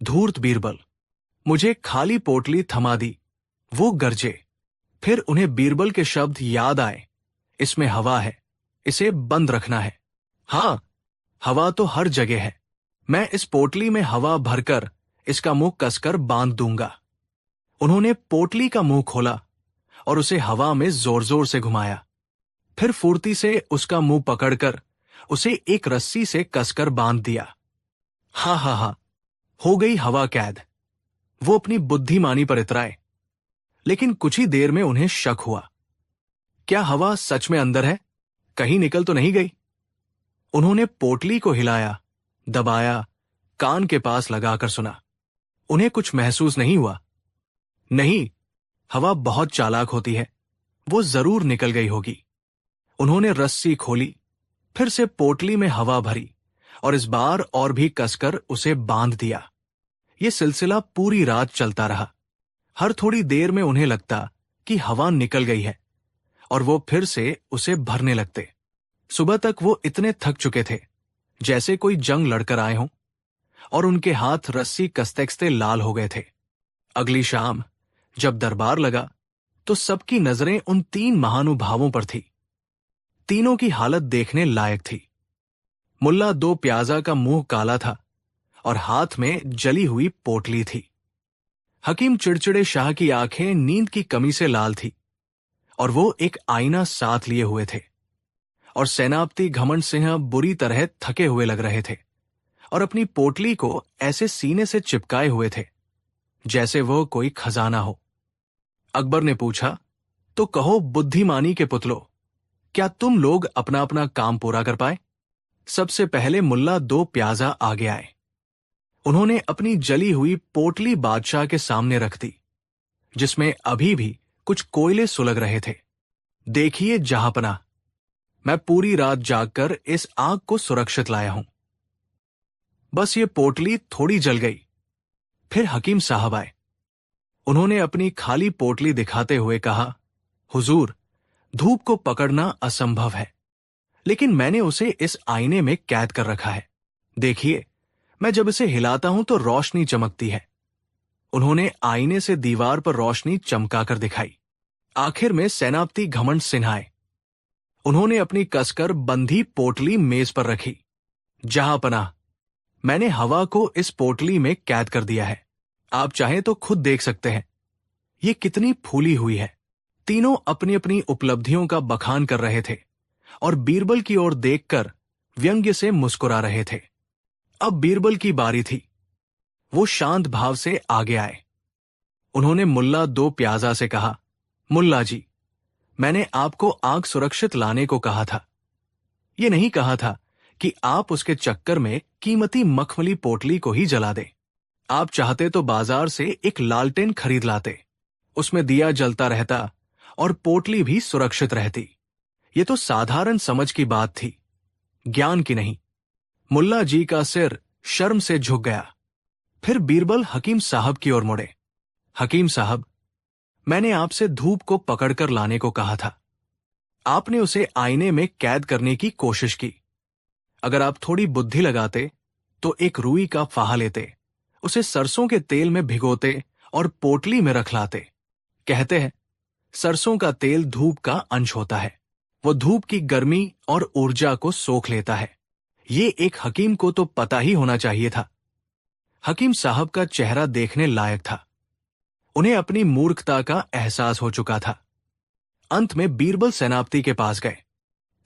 धूर्त बीरबल, मुझे खाली पोटली थमा दी, वो गरजे। फिर उन्हें बीरबल के शब्द याद आए, इसमें हवा है, इसे बंद रखना है। हाँ, हवा तो हर जगह है। मैं इस पोटली में हवा भरकर इसका मुंह कसकर बांध दूंगा। उन्होंने पोटली का मुंह खोला और उसे हवा में जोर जोर से घुमाया। फिर फुर्ती से उसका मुंह पकड़कर उसे एक रस्सी से कसकर बांध दिया। हा हा हा, हो गई हवा कैद। वो अपनी बुद्धिमानी पर इतराए। लेकिन कुछ ही देर में उन्हें शक हुआ, क्या हवा सच में अंदर है? कहीं निकल तो नहीं गई? उन्होंने पोटली को हिलाया, दबाया, कान के पास लगाकर सुना। उन्हें कुछ महसूस नहीं हुआ। नहीं, हवा बहुत चालाक होती है, वो जरूर निकल गई होगी। उन्होंने रस्सी खोली, फिर से पोटली में हवा भरी और इस बार और भी कसकर उसे बांध दिया। ये सिलसिला पूरी रात चलता रहा। हर थोड़ी देर में उन्हें लगता कि हवा निकल गई है और वो फिर से उसे भरने लगते। सुबह तक वो इतने थक चुके थे जैसे कोई जंग लड़कर आए हों और उनके हाथ रस्सी कसते कसते लाल हो गए थे। अगली शाम जब दरबार लगा तो सबकी नजरें उन 3 महानुभावों पर थी। तीनों की हालत देखने लायक थी। मुल्ला दो प्याजा का मुंह काला था और हाथ में जली हुई पोटली थी। हकीम चिड़चिड़े शाह की आंखें नींद की कमी से लाल थी और वो एक आईना साथ लिए हुए थे। और सेनापति घमंड सिंह बुरी तरह थके हुए लग रहे थे और अपनी पोटली को ऐसे सीने से चिपकाए हुए थे जैसे वो कोई खजाना हो। अकबर ने पूछा, तो कहो बुद्धिमानी के पुतलो, क्या तुम लोग अपना अपना काम पूरा कर पाए? सबसे पहले मुल्ला दो प्याजा आगे आए। उन्होंने अपनी जली हुई पोटली बादशाह के सामने रख दी, जिसमें अभी भी कुछ कोयले सुलग रहे थे। देखिए जहांपना, मैं पूरी रात जागकर इस आग को सुरक्षित लाया हूं। बस ये पोटली थोड़ी जल गई। फिर हकीम साहब आए। उन्होंने अपनी खाली पोटली दिखाते हुए कहा, हुजूर, धूप को पकड़ना असंभव है, लेकिन मैंने उसे इस आईने में कैद कर रखा है। देखिए, मैं जब इसे हिलाता हूं तो रोशनी चमकती है। उन्होंने आईने से दीवार पर रोशनी चमकाकर दिखाई। आखिर में सेनापति घमंड सिन्हा आए। उन्होंने अपनी कसकर बंधी पोटली मेज पर रखी। जहांपनाह, मैंने हवा को इस पोटली में कैद कर दिया है। आप चाहें तो खुद देख सकते हैं ये कितनी फूली हुई है। तीनों अपनी अपनी उपलब्धियों का बखान कर रहे थे और बीरबल की ओर देखकर व्यंग्य से मुस्कुरा रहे थे। अब बीरबल की बारी थी। वो शांत भाव से आगे आए। उन्होंने मुल्ला दो प्याजा से कहा, मुल्ला जी, मैंने आपको आग सुरक्षित लाने को कहा था। ये नहीं कहा था कि आप उसके चक्कर में कीमती मखमली पोटली को ही जला दें। आप चाहते तो बाजार से एक लालटेन खरीद लाते, उसमें दिया जलता रहता और पोटली भी सुरक्षित रहती। ये तो साधारण समझ की बात थी, ज्ञान की नहीं। मुल्ला जी का सिर शर्म से झुक गया। फिर बीरबल हकीम साहब की ओर मुड़े। हकीम साहब, मैंने आपसे धूप को पकड़कर लाने को कहा था। आपने उसे आईने में कैद करने की कोशिश की। अगर आप थोड़ी बुद्धि लगाते तो एक रुई का फाहा लेते, उसे सरसों के तेल में भिगोते और पोटली में रख लाते। कहते हैं, सरसों का तेल धूप का अंश होता है। वो धूप की गर्मी और ऊर्जा को सोख लेता है। ये एक हकीम को तो पता ही होना चाहिए था। हकीम साहब का चेहरा देखने लायक था। उन्हें अपनी मूर्खता का एहसास हो चुका था। अंत में बीरबल सेनापति के पास गए।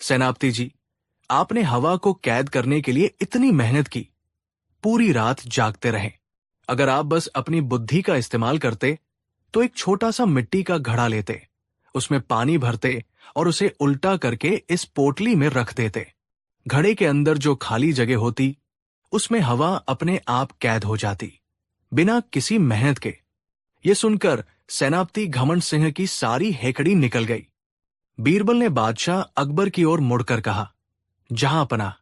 सेनापति जी, आपने हवा को कैद करने के लिए इतनी मेहनत की, पूरी रात जागते रहे। अगर आप बस अपनी बुद्धि का इस्तेमाल करते तो एक छोटा सा मिट्टी का घड़ा लेते, उसमें पानी भरते और उसे उल्टा करके इस पोटली में रख देते। घड़े के अंदर जो खाली जगह होती, उसमें हवा अपने आप कैद हो जाती, बिना किसी मेहनत के। ये सुनकर सेनापति घमंड सिंह की सारी हेकड़ी निकल गई। बीरबल ने बादशाह अकबर की ओर मुड़कर कहा, जहांपनाह,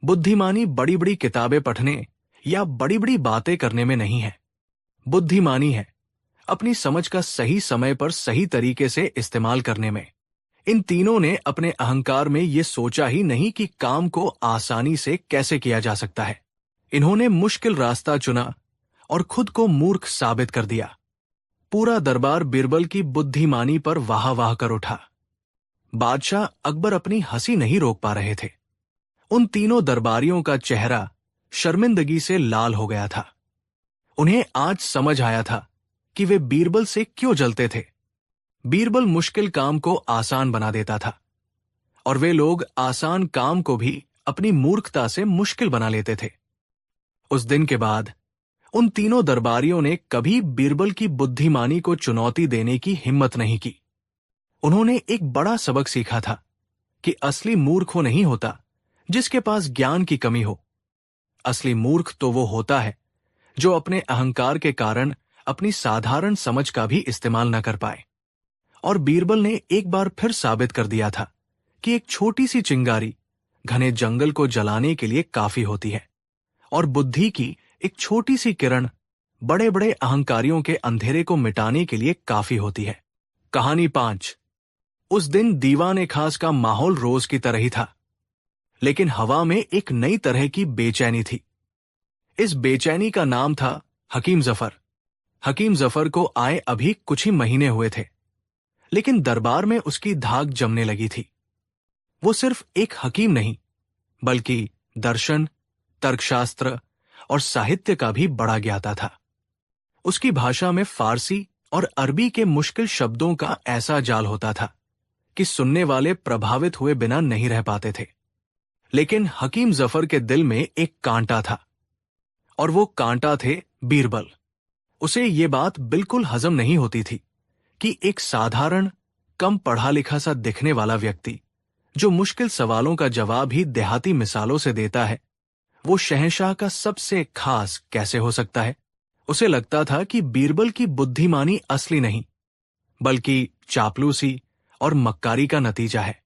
बुद्धिमानी बड़ी बड़ी किताबें पढ़ने या बड़ी बड़ी बातें करने में नहीं है। बुद्धिमानी है अपनी समझ का सही समय पर सही तरीके से इस्तेमाल करने में। इन तीनों ने अपने अहंकार में ये सोचा ही नहीं कि काम को आसानी से कैसे किया जा सकता है। इन्होंने मुश्किल रास्ता चुना और खुद को मूर्ख साबित कर दिया। पूरा दरबार बीरबल की बुद्धिमानी पर वाह वाह कर उठा। बादशाह अकबर अपनी हंसी नहीं रोक पा रहे थे। उन तीनों दरबारियों का चेहरा शर्मिंदगी से लाल हो गया था। उन्हें आज समझ आया था कि वे बीरबल से क्यों जलते थे। बीरबल मुश्किल काम को आसान बना देता था और वे लोग आसान काम को भी अपनी मूर्खता से मुश्किल बना लेते थे। उस दिन के बाद उन तीनों दरबारियों ने कभी बीरबल की बुद्धिमानी को चुनौती देने की हिम्मत नहीं की। उन्होंने एक बड़ा सबक सीखा था कि असली मूर्ख वो नहीं होता जिसके पास ज्ञान की कमी हो। असली मूर्ख तो वो होता है जो अपने अहंकार के कारण अपनी साधारण समझ का भी इस्तेमाल न कर पाए। और बीरबल ने एक बार फिर साबित कर दिया था कि एक छोटी सी चिंगारी घने जंगल को जलाने के लिए काफी होती है और बुद्धि की एक छोटी सी किरण बड़े बड़े अहंकारियों के अंधेरे को मिटाने के लिए काफी होती है। कहानी 5। उस दिन दीवाने खास का माहौल रोज की तरह ही था, लेकिन हवा में एक नई तरह की बेचैनी थी। इस बेचैनी का नाम था हकीम जफर। हकीम जफर को आए अभी कुछ ही महीने हुए थे, लेकिन दरबार में उसकी धाक जमने लगी थी। वो सिर्फ एक हकीम नहीं, बल्कि दर्शन, तर्कशास्त्र और साहित्य का भी बड़ा ज्ञाता था। उसकी भाषा में फारसी और अरबी के मुश्किल शब्दों का ऐसा जाल होता था कि सुनने वाले प्रभावित हुए बिना नहीं रह पाते थे। लेकिन हकीम जफर के दिल में एक कांटा था, और वो कांटा थे बीरबल। उसे ये बात बिल्कुल हजम नहीं होती थी कि एक साधारण, कम पढ़ा लिखा सा दिखने वाला व्यक्ति जो मुश्किल सवालों का जवाब ही देहाती मिसालों से देता है, वो शहंशाह का सबसे खास कैसे हो सकता है। उसे लगता था कि बीरबल की बुद्धिमानी असली नहीं, बल्कि चापलूसी और मक्कारी का नतीजा है।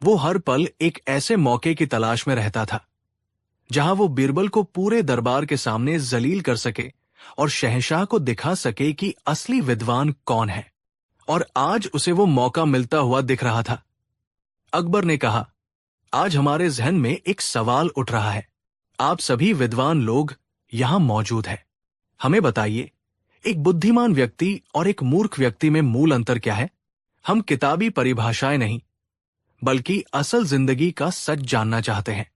वो हर पल एक ऐसे मौके की तलाश में रहता था जहां वो बीरबल को पूरे दरबार के सामने जलील कर सके और शहंशाह को दिखा सके कि असली विद्वान कौन है। और आज उसे वो मौका मिलता हुआ दिख रहा था। अकबर ने कहा, आज हमारे जहन में एक सवाल उठ रहा है। आप सभी विद्वान लोग यहां मौजूद हैं। हमें बताइए, एक बुद्धिमान व्यक्ति और एक मूर्ख व्यक्ति में मूल अंतर क्या है? हम किताबी परिभाषाएं नहीं, बल्कि असल जिंदगी का सच जानना चाहते हैं।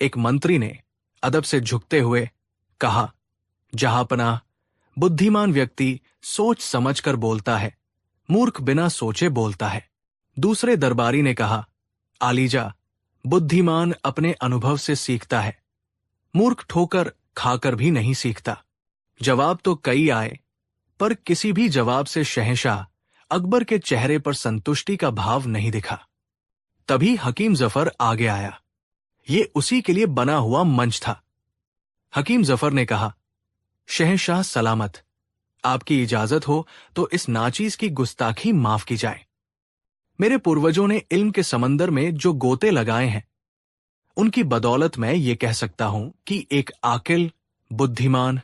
एक मंत्री ने अदब से झुकते हुए कहा, जहांपनाह, बुद्धिमान व्यक्ति सोच समझकर बोलता है, मूर्ख बिना सोचे बोलता है। दूसरे दरबारी ने कहा, आलीजा, बुद्धिमान अपने अनुभव से सीखता है, मूर्ख ठोकर खाकर भी नहीं सीखता। जवाब तो कई आए, पर किसी भी जवाब से शहंशाह अकबर के चेहरे पर संतुष्टि का भाव नहीं दिखा। तभी हकीम जफर आगे आया। ये उसी के लिए बना हुआ मंच था। हकीम जफर ने कहा, शहंशाह सलामत, आपकी इजाजत हो तो इस नाचीज की गुस्ताखी माफ की जाए। मेरे पूर्वजों ने इल्म के समंदर में जो गोते लगाए हैं, उनकी बदौलत मैं ये कह सकता हूं कि एक आकिल, बुद्धिमान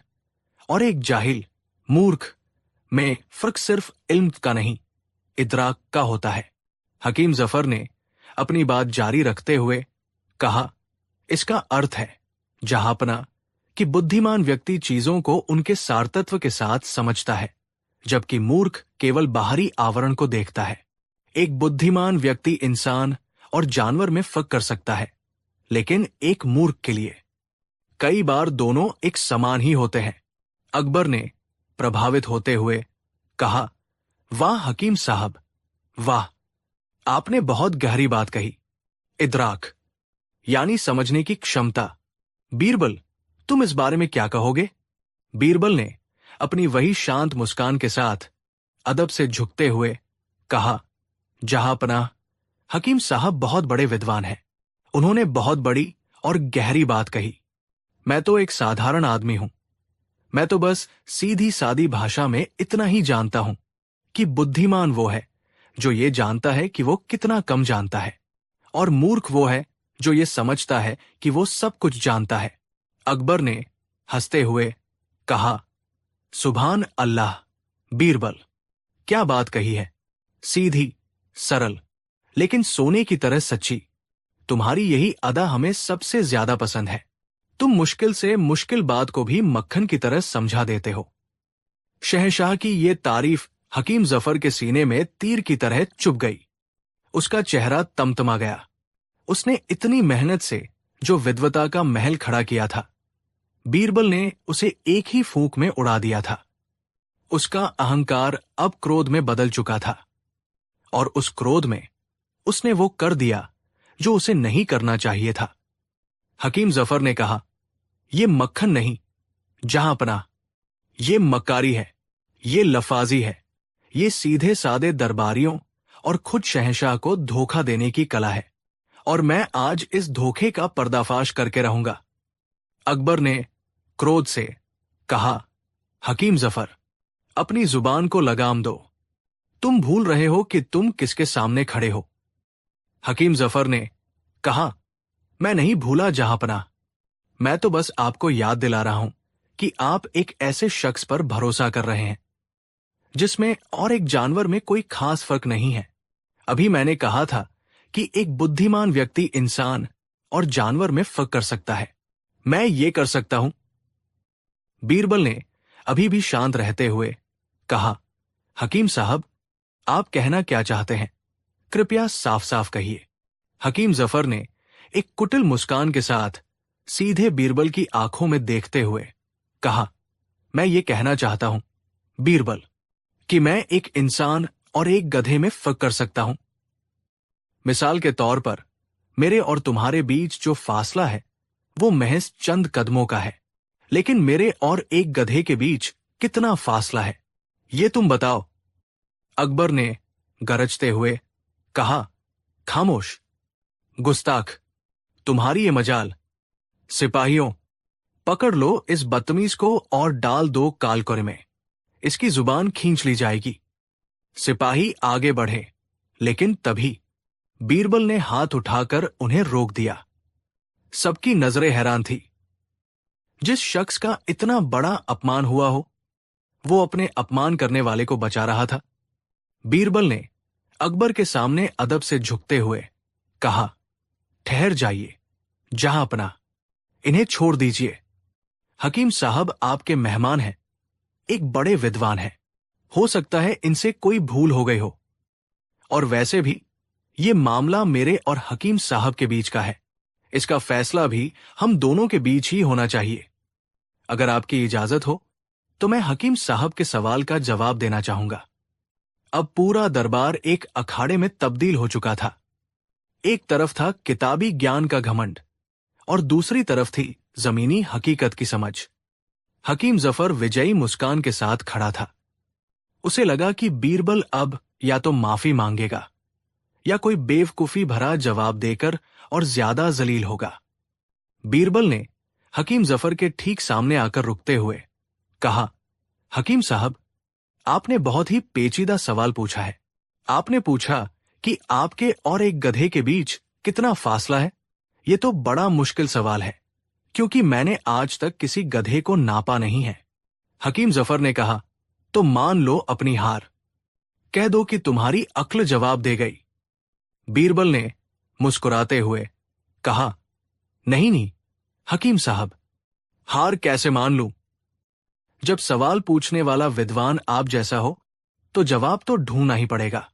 और एक जाहिल, मूर्ख में फर्क सिर्फ इल्म का नहीं, इदराक का होता है। हकीम जफर ने अपनी बात जारी रखते हुए कहा, इसका अर्थ है, जहांपना, कि बुद्धिमान व्यक्ति चीजों को उनके सारतत्व के साथ समझता है, जबकि मूर्ख केवल बाहरी आवरण को देखता है। एक बुद्धिमान व्यक्ति इंसान और जानवर में फर्क कर सकता है, लेकिन एक मूर्ख के लिए कई बार दोनों एक समान ही होते हैं। अकबर ने प्रभावित होते हुए कहा, वाह हकीम साहब, वाह, आपने बहुत गहरी बात कही। इदराक यानी समझने की क्षमता। बीरबल, तुम इस बारे में क्या कहोगे? बीरबल ने अपनी वही शांत मुस्कान के साथ अदब से झुकते हुए कहा, जहांपनाह, हकीम साहब बहुत बड़े विद्वान हैं। उन्होंने बहुत बड़ी और गहरी बात कही। मैं तो एक साधारण आदमी हूं। मैं तो बस सीधी सादी भाषा में इतना ही जानता हूं कि बुद्धिमान वो है जो ये जानता है कि वो कितना कम जानता है, और मूर्ख वो है जो ये समझता है कि वो सब कुछ जानता है। अकबर ने हंसते हुए कहा, सुभान अल्लाह बीरबल, क्या बात कही है, सीधी, सरल, लेकिन सोने की तरह सच्ची। तुम्हारी यही अदा हमें सबसे ज्यादा पसंद है। तुम मुश्किल से मुश्किल बात को भी मक्खन की तरह समझा देते हो। शहंशाह की ये तारीफ हकीम जफर के सीने में तीर की तरह चुभ गई। उसका चेहरा तमतमा गया। उसने इतनी मेहनत से जो विद्वता का महल खड़ा किया था, बीरबल ने उसे एक ही फूंक में उड़ा दिया था। उसका अहंकार अब क्रोध में बदल चुका था, और उस क्रोध में उसने वो कर दिया जो उसे नहीं करना चाहिए था। हकीम जफर ने कहा, ये मक्खन नहीं, जहांपनाह, ये मक्कारी है, ये लफाजी है, ये सीधे सादे दरबारियों और खुद शहंशाह को धोखा देने की कला है, और मैं आज इस धोखे का पर्दाफाश करके रहूंगा। अकबर ने क्रोध से कहा, हकीम जफर, अपनी जुबान को लगाम दो। तुम भूल रहे हो कि तुम किसके सामने खड़े हो। हकीम जफर ने कहा, मैं नहीं भूला जहांपनाह, मैं तो बस आपको याद दिला रहा हूं कि आप एक ऐसे शख्स पर भरोसा कर रहे हैं जिसमें और एक जानवर में कोई खास फर्क नहीं है। अभी मैंने कहा था कि एक बुद्धिमान व्यक्ति इंसान और जानवर में फर्क कर सकता है। मैं ये कर सकता हूं। बीरबल ने अभी भी शांत रहते हुए कहा, हकीम साहब, आप कहना क्या चाहते हैं? कृपया साफ साफ कहिए। हकीम जफर ने एक कुटिल मुस्कान के साथ सीधे बीरबल की आंखों में देखते हुए कहा, मैं ये कहना चाहता हूं बीरबल, कि मैं एक इंसान और एक गधे में फर्क कर सकता हूं। मिसाल के तौर पर मेरे और तुम्हारे बीच जो फासला है वो महज चंद कदमों का है, लेकिन मेरे और एक गधे के बीच कितना फासला है, ये तुम बताओ। अकबर ने गरजते हुए कहा, खामोश, गुस्ताख, तुम्हारी ये मजाल। सिपाहियों, पकड़ लो इस बदतमीज को और डाल दो कालकोरे में। इसकी जुबान खींच ली जाएगी। सिपाही आगे बढ़े, लेकिन तभी बीरबल ने हाथ उठाकर उन्हें रोक दिया। सबकी नजरें हैरान थी। जिस शख्स का इतना बड़ा अपमान हुआ हो, वो अपने अपमान करने वाले को बचा रहा था। बीरबल ने अकबर के सामने अदब से झुकते हुए कहा, ठहर जाइए, जहां अपना, इन्हें छोड़ दीजिए। हकीम साहब आपके मेहमान हैं, एक बड़े विद्वान हैं। हो सकता है इनसे कोई भूल हो गई हो, और वैसे भी ये मामला मेरे और हकीम साहब के बीच का है। इसका फैसला भी हम दोनों के बीच ही होना चाहिए। अगर आपकी इजाजत हो तो मैं हकीम साहब के सवाल का जवाब देना चाहूंगा। अब पूरा दरबार एक अखाड़े में तब्दील हो चुका था। एक तरफ था किताबी ज्ञान का घमंड और दूसरी तरफ थी जमीनी हकीकत की समझ। हकीम जफर विजयी मुस्कान के साथ खड़ा था। उसे लगा कि बीरबल अब या तो माफी मांगेगा या कोई बेवकूफी भरा जवाब देकर और ज्यादा जलील होगा। बीरबल ने हकीम जफर के ठीक सामने आकर रुकते हुए कहा, हकीम साहब, आपने बहुत ही पेचीदा सवाल पूछा है। आपने पूछा कि आपके और एक गधे के बीच कितना फासला है। यह तो बड़ा मुश्किल सवाल है, क्योंकि मैंने आज तक किसी गधे को नापा नहीं है। हकीम जफर ने कहा, तो मान लो अपनी हार, कह दो कि तुम्हारी अक्ल जवाब दे गई। बीरबल ने मुस्कुराते हुए कहा, नहीं हकीम साहब, हार कैसे मान लूं? जब सवाल पूछने वाला विद्वान आप जैसा हो तो जवाब तो ढूंढना ही पड़ेगा,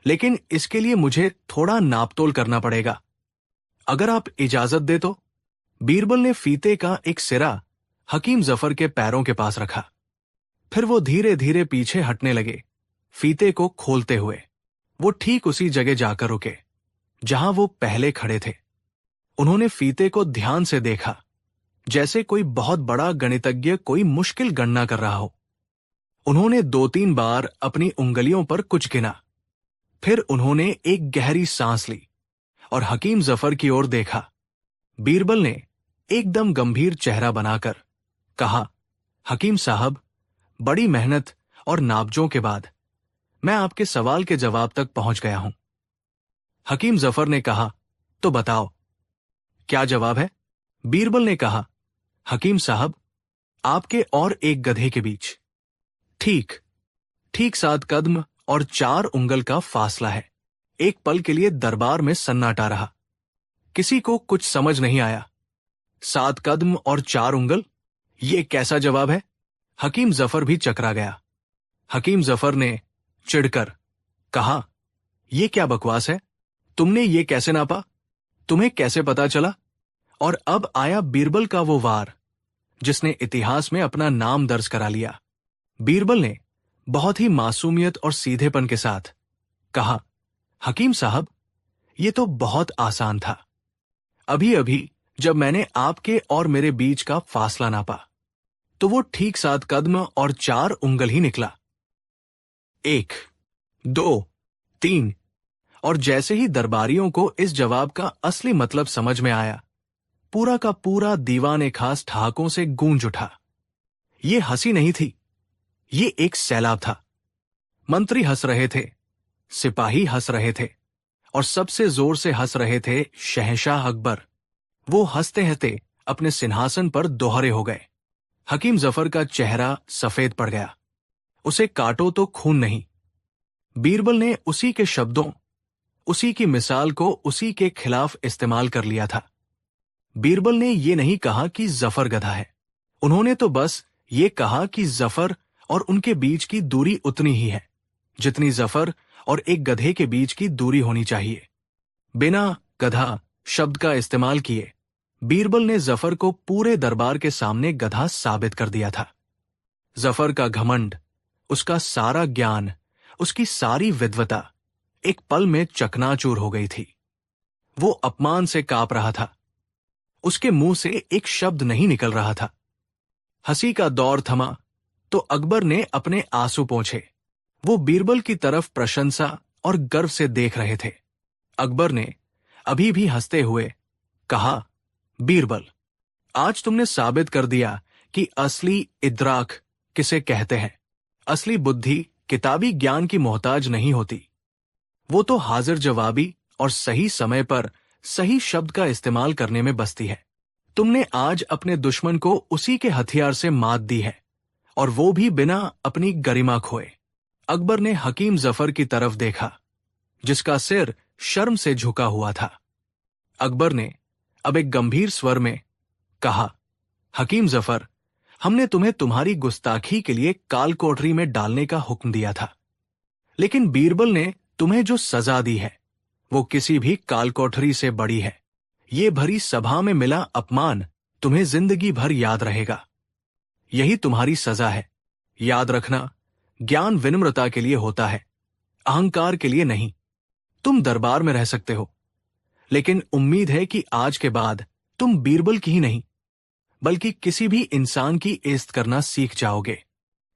लेकिन इसके लिए मुझे थोड़ा नापतोल करना पड़ेगा। अगर आप इजाजत दे तो। बीरबल ने फीते का एक सिरा हकीम जफर के पैरों के पास रखा। फिर वो धीरे धीरे पीछे हटने लगे, फीते को खोलते हुए। वो ठीक उसी जगह जाकर रुके जहां वो पहले खड़े थे। उन्होंने फीते को ध्यान से देखा, जैसे कोई बहुत बड़ा गणितज्ञ कोई मुश्किल गणना कर रहा हो। उन्होंने 2-3 बार अपनी उंगलियों पर कुछ गिना। फिर उन्होंने एक गहरी सांस ली और हकीम जफर की ओर देखा। बीरबल ने एकदम गंभीर चेहरा बनाकर कहा, हकीम साहब, बड़ी मेहनत और नापजों के बाद मैं आपके सवाल के जवाब तक पहुंच गया हूं। हकीम जफर ने कहा, तो बताओ, क्या जवाब है? बीरबल ने कहा, हकीम साहब, आपके और एक गधे के बीच ठीक 7 कदम और 4 उंगल का फासला है। एक पल के लिए दरबार में सन्नाटा रहा। किसी को कुछ समझ नहीं आया। 7 कदम और 4 उंगल, ये कैसा जवाब है? हकीम जफर भी चकरा गया। हकीम जफर ने चिढ़कर कहा, यह क्या बकवास है? तुमने ये कैसे नापा? तुम्हें कैसे पता चला? और अब आया बीरबल का वो वार जिसने इतिहास में अपना नाम दर्ज करा लिया। बीरबल ने बहुत ही मासूमियत और सीधेपन के साथ कहा, हकीम साहब, ये तो बहुत आसान था। अभी अभी जब मैंने आपके और मेरे बीच का फासला नापा तो वो ठीक 7 कदम और 4 उंगल ही निकला। 1, 2, 3, और जैसे ही दरबारियों को इस जवाब का असली मतलब समझ में आया, पूरा का पूरा दीवाने खास ठहाकों से गूंज उठा। ये हंसी नहीं थी, ये एक सैलाब था। मंत्री हंस रहे थे, सिपाही हंस रहे थे, और सबसे जोर से हंस रहे थे शहंशाह अकबर। वो हंसते हंसते अपने सिंहासन पर दोहरे हो गए। हकीम जफर का चेहरा सफेद पड़ गया। उसे काटो तो खून नहीं। बीरबल ने उसी के शब्दों, उसी की मिसाल को उसी के खिलाफ इस्तेमाल कर लिया था। बीरबल ने यह नहीं कहा कि जफर गधा है। उन्होंने तो बस ये कहा कि जफर और उनके बीच की दूरी उतनी ही है जितनी जफर और एक गधे के बीच की दूरी होनी चाहिए। बिना गधा शब्द का इस्तेमाल किए बीरबल ने जफर को पूरे दरबार के सामने गधा साबित कर दिया था। जफर का घमंड, उसका सारा ज्ञान, उसकी सारी विद्वता एक पल में चकनाचूर हो गई थी। वो अपमान से कांप रहा था। उसके मुंह से एक शब्द नहीं निकल रहा था। हंसी का दौर थमा तो अकबर ने अपने आंसू पोंछे। वो बीरबल की तरफ प्रशंसा और गर्व से देख रहे थे। अकबर ने अभी भी हंसते हुए कहा, बीरबल, आज तुमने साबित कर दिया कि असली इद्राक किसे कहते हैं। असली बुद्धि किताबी ज्ञान की मोहताज नहीं होती। वो तो हाजिर जवाबी और सही समय पर सही शब्द का इस्तेमाल करने में बसती है। तुमने आज अपने दुश्मन को उसी के हथियार से मात दी है, और वो भी बिना अपनी गरिमा खोए। अकबर ने हकीम जफर की तरफ देखा, जिसका सिर शर्म से झुका हुआ था। अकबर ने अब एक गंभीर स्वर में कहा, हकीम जफर, हमने तुम्हें तुम्हारी गुस्ताखी के लिए काल कोठरी में डालने का हुक्म दिया था, लेकिन बीरबल ने तुम्हें जो सजा दी है वो किसी भी काल कोठरी से बड़ी है। ये भरी सभा में मिला अपमान तुम्हें जिंदगी भर याद रहेगा। यही तुम्हारी सजा है। याद रखना, ज्ञान विनम्रता के लिए होता है, अहंकार के लिए नहीं। तुम दरबार में रह सकते हो, लेकिन उम्मीद है कि आज के बाद तुम बीरबल की ही नहीं, बल्कि किसी भी इंसान की इज्जत करना सीख जाओगे।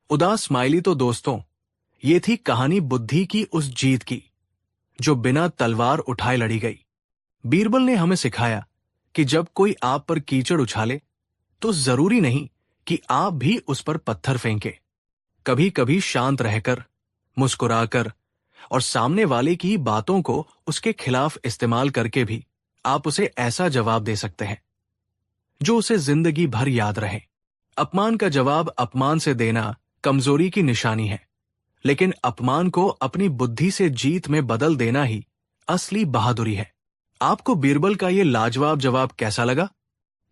उदास स्माइली। तो दोस्तों, ये थी कहानी बुद्धि की उस जीत की जो बिना तलवार उठाए लड़ी गई। बीरबल ने हमें सिखाया कि जब कोई आप पर कीचड़ उछाले तो जरूरी नहीं कि आप भी उस पर पत्थर फेंके। कभी कभी शांत रहकर, मुस्कुराकर और सामने वाले की बातों को उसके खिलाफ इस्तेमाल करके भी आप उसे ऐसा जवाब दे सकते हैं जो उसे जिंदगी भर याद रहे। अपमान का जवाब अपमान से देना कमजोरी की निशानी है, लेकिन अपमान को अपनी बुद्धि से जीत में बदल देना ही असली बहादुरी है। आपको बीरबल का ये लाजवाब जवाब कैसा लगा?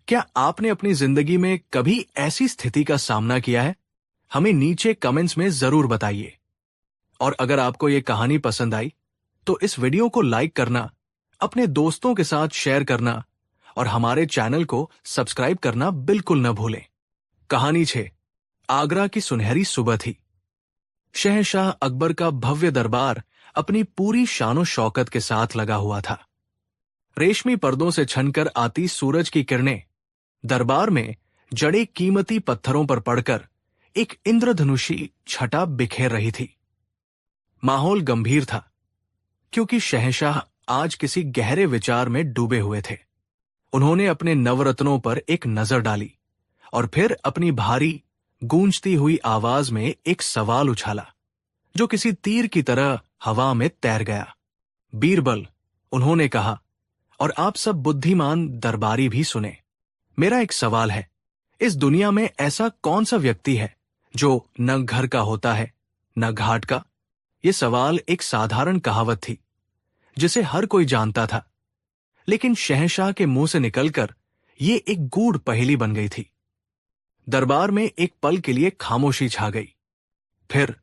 क्या आपने अपनी जिंदगी में कभी ऐसी स्थिति का सामना किया है? हमें नीचे कमेंट्स में जरूर बताइए। और अगर आपको ये कहानी पसंद आई तो इस वीडियो को लाइक करना, अपने दोस्तों के साथ शेयर करना और हमारे चैनल को सब्सक्राइब करना बिल्कुल न भूलें। कहानी 6, आगरा की सुनहरी सुबह थी। शहंशाह अकबर का भव्य दरबार अपनी पूरी शानो शौकत के साथ लगा हुआ था। रेशमी पर्दों से छनकर आती सूरज की किरणें दरबार में जड़े कीमती पत्थरों पर पड़कर एक इंद्रधनुषी छटा बिखेर रही थी। माहौल गंभीर था, क्योंकि शहंशाह आज किसी गहरे विचार में डूबे हुए थे। उन्होंने अपने नवरत्नों पर एक नजर डाली और फिर अपनी भारी गूंजती हुई आवाज में एक सवाल उछाला, जो किसी तीर की तरह हवा में तैर गया। बीरबल, उन्होंने कहा, और आप सब बुद्धिमान दरबारी भी सुने। मेरा एक सवाल है, इस दुनिया में ऐसा कौन सा व्यक्ति है जो न घर का होता है न घाट का? यह सवाल एक साधारण कहावत थी जिसे हर कोई जानता था, लेकिन शहंशाह के मुंह से निकलकर यह एक गूढ़ पहेली बन गई थी। दरबार में एक पल के लिए खामोशी छा गई। फिर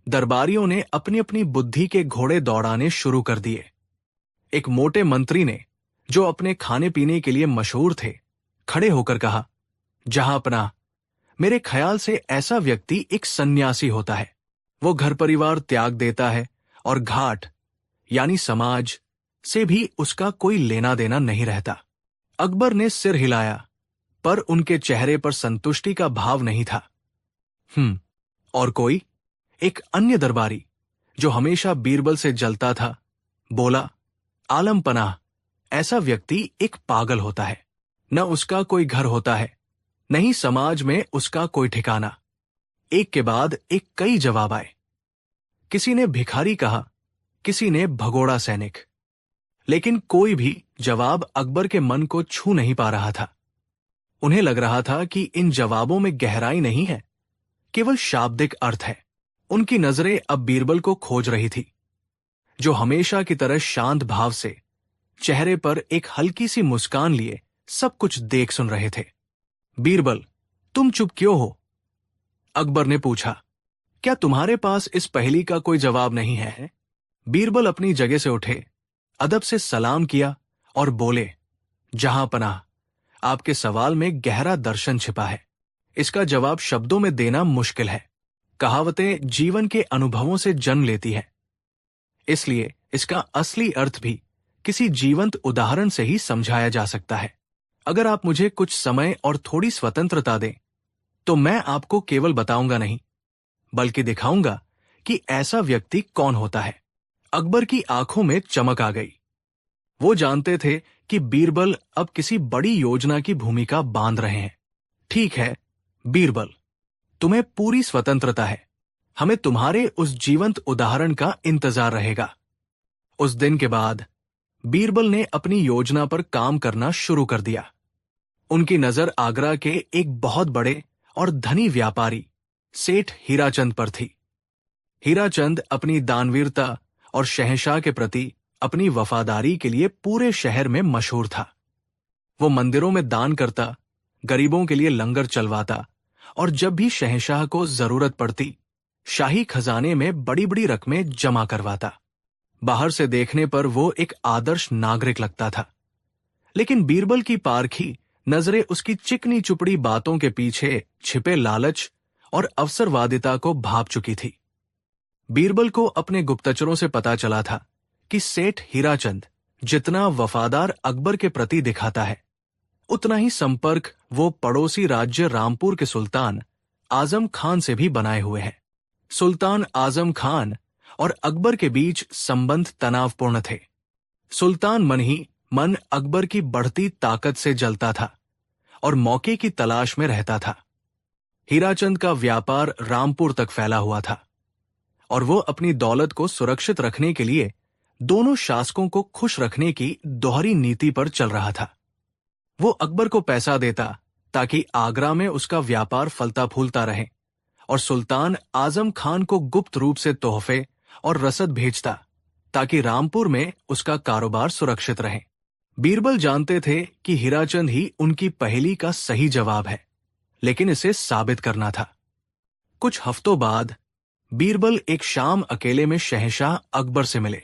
दरबारियों ने अपनी अपनी बुद्धि के घोड़े दौड़ाने शुरू कर दिए। एक मोटे मंत्री ने, जो अपने खाने पीने के लिए मशहूर थे, खड़े होकर कहा, जहांपनाह, मेरे ख्याल से ऐसा व्यक्ति एक सन्यासी होता है। वो घर परिवार त्याग देता है और घाट यानी समाज से भी उसका कोई लेना देना नहीं रहता। अकबर ने सिर हिलाया, पर उनके चेहरे पर संतुष्टि का भाव नहीं था। और कोई? एक अन्य दरबारी, जो हमेशा बीरबल से जलता था, बोला, आलम पनाह, ऐसा व्यक्ति एक पागल होता है। न उसका कोई घर होता है, न ही समाज में उसका कोई ठिकाना। एक के बाद एक कई जवाब आए। किसी ने भिखारी कहा, किसी ने भगोड़ा सैनिक, लेकिन कोई भी जवाब अकबर के मन को छू नहीं पा रहा था। उन्हें लग रहा था कि इन जवाबों में गहराई नहीं है, केवल शाब्दिक अर्थ है। उनकी नजरें अब बीरबल को खोज रही थी, जो हमेशा की तरह शांत भाव से चेहरे पर एक हल्की सी मुस्कान लिए सब कुछ देख सुन रहे थे। बीरबल, तुम चुप क्यों हो? अकबर ने पूछा। क्या तुम्हारे पास इस पहेली का कोई जवाब नहीं है? बीरबल अपनी जगह से उठे, अदब से सलाम किया और बोले, जहांपनाह, आपके सवाल में गहरा दर्शन छिपा है। इसका जवाब शब्दों में देना मुश्किल है। कहावतें जीवन के अनुभवों से जन्म लेती है, इसलिए इसका असली अर्थ भी किसी जीवंत उदाहरण से ही समझाया जा सकता है। अगर आप मुझे कुछ समय और थोड़ी स्वतंत्रता दें, तो मैं आपको केवल बताऊंगा नहीं, बल्कि दिखाऊंगा कि ऐसा व्यक्ति कौन होता है। अकबर की आंखों में चमक आ गई। वो जानते थे कि बीरबल अब किसी बड़ी योजना की भूमिका बांध रहे हैं। ठीक है बीरबल, तुम्हें पूरी स्वतंत्रता है। हमें तुम्हारे उस जीवंत उदाहरण का इंतजार रहेगा। उस दिन के बाद बीरबल ने अपनी योजना पर काम करना शुरू कर दिया। उनकी नजर आगरा के एक बहुत बड़े और धनी व्यापारी सेठ हीराचंद पर थी। हीराचंद अपनी दानवीरता और शहंशाह के प्रति अपनी वफादारी के लिए पूरे शहर में मशहूर था। वो मंदिरों में दान करता, गरीबों के लिए लंगर चलवाता और जब भी शहंशाह को जरूरत पड़ती, शाही खजाने में बड़ी बड़ी रकमें जमा करवाता। बाहर से देखने पर वो एक आदर्श नागरिक लगता था, लेकिन बीरबल की पारखी नजरें उसकी चिकनी चुपड़ी बातों के पीछे छिपे लालच और अवसरवादिता को भांप चुकी थी। बीरबल को अपने गुप्तचरों से पता चला था कि सेठ हीराचंद जितना वफादार अकबर के प्रति दिखाता है, उतना ही संपर्क वो पड़ोसी राज्य रामपुर के सुल्तान आजम खान से भी बनाए हुए है। सुल्तान आजम खान और अकबर के बीच संबंध तनावपूर्ण थे। सुल्तान मन ही मन अकबर की बढ़ती ताकत से जलता था और मौके की तलाश में रहता था। हीराचंद का व्यापार रामपुर तक फैला हुआ था और वो अपनी दौलत को सुरक्षित रखने के लिए दोनों शासकों को खुश रखने की दोहरी नीति पर चल रहा था। वो अकबर को पैसा देता ताकि आगरा में उसका व्यापार फलता फूलता रहे और सुल्तान आजम खान को गुप्त रूप से तोहफे और रसद भेजता ताकि रामपुर में उसका कारोबार सुरक्षित रहे। बीरबल जानते थे कि हीराचंद ही उनकी पहेली का सही जवाब है, लेकिन इसे साबित करना था। कुछ हफ्तों बाद बीरबल एक शाम अकेले में शहंशाह अकबर से मिले।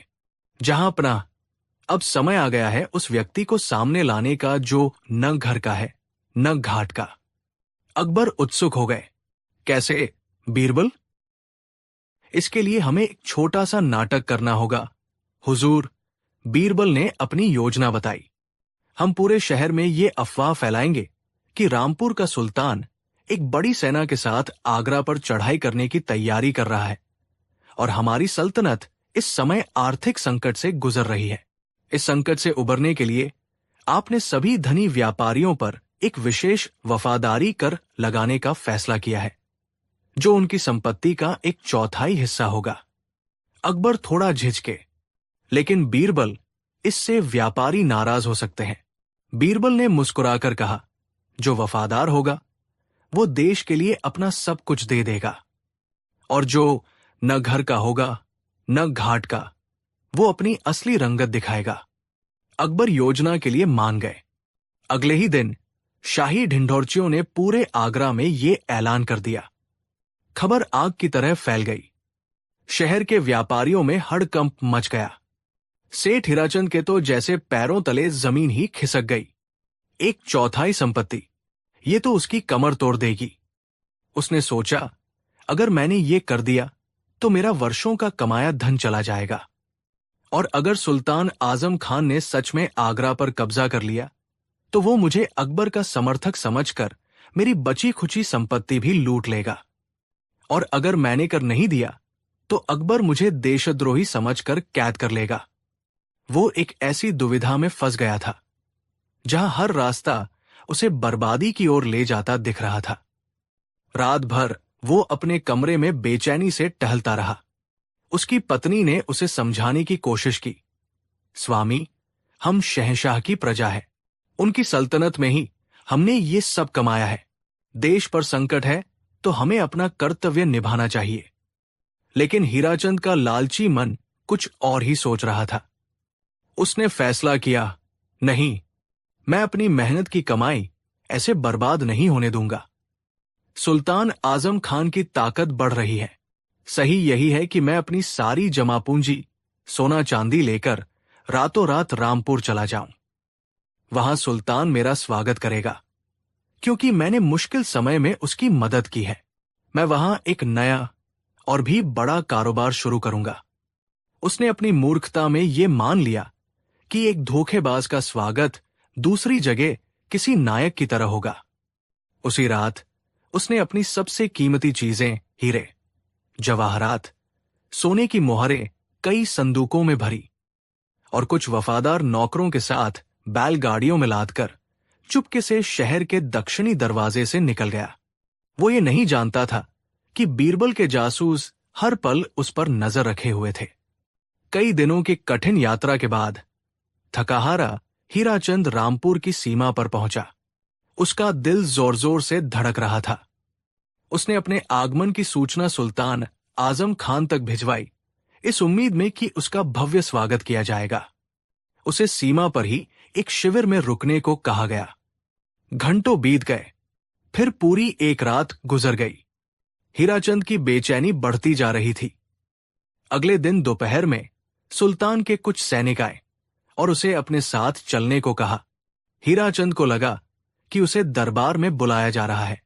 जहां अपना अब समय आ गया है उस व्यक्ति को सामने लाने का जो न घर का है न घाट का। अकबर उत्सुक हो गए। कैसे बीरबल? इसके लिए हमें एक छोटा सा नाटक करना होगा हुजूर, बीरबल ने अपनी योजना बताई। हम पूरे शहर में ये अफवाह फैलाएंगे कि रामपुर का सुल्तान एक बड़ी सेना के साथ आगरा पर चढ़ाई करने की तैयारी कर रहा है और हमारी सल्तनत इस समय आर्थिक संकट से गुजर रही है। इस संकट से उबरने के लिए आपने सभी धनी व्यापारियों पर एक विशेष वफादारी कर लगाने का फैसला किया है, जो उनकी संपत्ति का एक चौथाई हिस्सा होगा। अकबर थोड़ा झिझके, लेकिन बीरबल, इससे व्यापारी नाराज हो सकते हैं। बीरबल ने मुस्कुराकर कहा, जो वफादार होगा वो देश के लिए अपना सब कुछ दे देगा, और जो न घर का होगा न घाट का, वो अपनी असली रंगत दिखाएगा। अकबर योजना के लिए मान गए। अगले ही दिन शाही ढिंढोरचियों ने पूरे आगरा में ये ऐलान कर दिया। खबर आग की तरह फैल गई। शहर के व्यापारियों में हड़कंप मच गया। सेठ हीराचंद के तो जैसे पैरों तले जमीन ही खिसक गई। एक चौथाई संपत्ति, ये तो उसकी कमर तोड़ देगी। उसने सोचा, अगर मैंने ये कर दिया तो मेरा वर्षों का कमाया धन चला जाएगा, और अगर सुल्तान आजम खान ने सच में आगरा पर कब्जा कर लिया तो वो मुझे अकबर का समर्थक समझकर मेरी बची खुची संपत्ति भी लूट लेगा, और अगर मैंने कर नहीं दिया तो अकबर मुझे देशद्रोही समझकर कैद कर लेगा। वो एक ऐसी दुविधा में फंस गया था जहां हर रास्ता उसे बर्बादी की ओर ले जाता दिख रहा था। रात भर वो अपने कमरे में बेचैनी से टहलता रहा। उसकी पत्नी ने उसे समझाने की कोशिश की, स्वामी, हम शहंशाह की प्रजा है, उनकी सल्तनत में ही हमने ये सब कमाया है। देश पर संकट है तो हमें अपना कर्तव्य निभाना चाहिए। लेकिन हीराचंद का लालची मन कुछ और ही सोच रहा था। उसने फैसला किया, नहीं, मैं अपनी मेहनत की कमाई ऐसे बर्बाद नहीं होने दूंगा। सुल्तान आजम खान की ताकत बढ़ रही है। सही यही है कि मैं अपनी सारी जमा पूंजी, सोना चांदी लेकर रातों रात रामपुर चला जाऊं। वहां सुल्तान मेरा स्वागत करेगा, क्योंकि मैंने मुश्किल समय में उसकी मदद की है। मैं वहां एक नया और भी बड़ा कारोबार शुरू करूंगा। उसने अपनी मूर्खता में ये मान लिया कि एक धोखेबाज का स्वागत दूसरी जगह किसी नायक की तरह होगा। उसी रात उसने अपनी सबसे कीमती चीजें, हीरे, जवाहरात, सोने की मोहरें कई संदूकों में भरी और कुछ वफादार नौकरों के साथ बैलगाड़ियों में लादकर चुपके से शहर के दक्षिणी दरवाजे से निकल गया। वो ये नहीं जानता था कि बीरबल के जासूस हर पल उस पर नजर रखे हुए थे। कई दिनों की कठिन यात्रा के बाद थकाहारा हीराचंद रामपुर की सीमा पर पहुंचा। उसका दिल जोर जोर से धड़क रहा था। उसने अपने आगमन की सूचना सुल्तान आजम खान तक भिजवाई, इस उम्मीद में कि उसका भव्य स्वागत किया जाएगा। उसे सीमा पर ही एक शिविर में रुकने को कहा गया। घंटों बीत गए, फिर पूरी एक रात गुजर गई। हीराचंद की बेचैनी बढ़ती जा रही थी। अगले दिन दोपहर में सुल्तान के कुछ सैनिक आए और उसे अपने साथ चलने को कहा। हीराचंद को लगा कि उसे दरबार में बुलाया जा रहा है,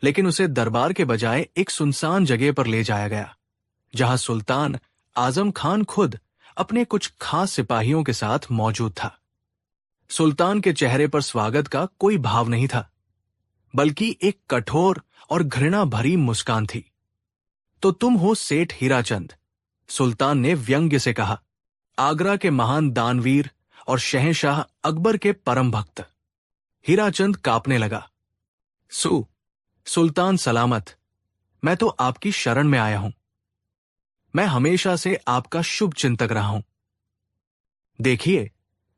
लेकिन उसे दरबार के बजाय एक सुनसान जगह पर ले जाया गया, जहां सुल्तान आजम खान खुद अपने कुछ खास सिपाहियों के साथ मौजूद था। सुल्तान के चेहरे पर स्वागत का कोई भाव नहीं था, बल्कि एक कठोर और घृणा भरी मुस्कान थी। तो तुम हो सेठ हीराचंद, सुल्तान ने व्यंग्य से कहा। आगरा के महान दानवीर और शहंशाह अकबर के परम भक्त। हीराचंद कांपने लगा। सुल्तान सलामत, मैं तो आपकी शरण में आया हूं। मैं हमेशा से आपका शुभ चिंतक रहा हूं। देखिए,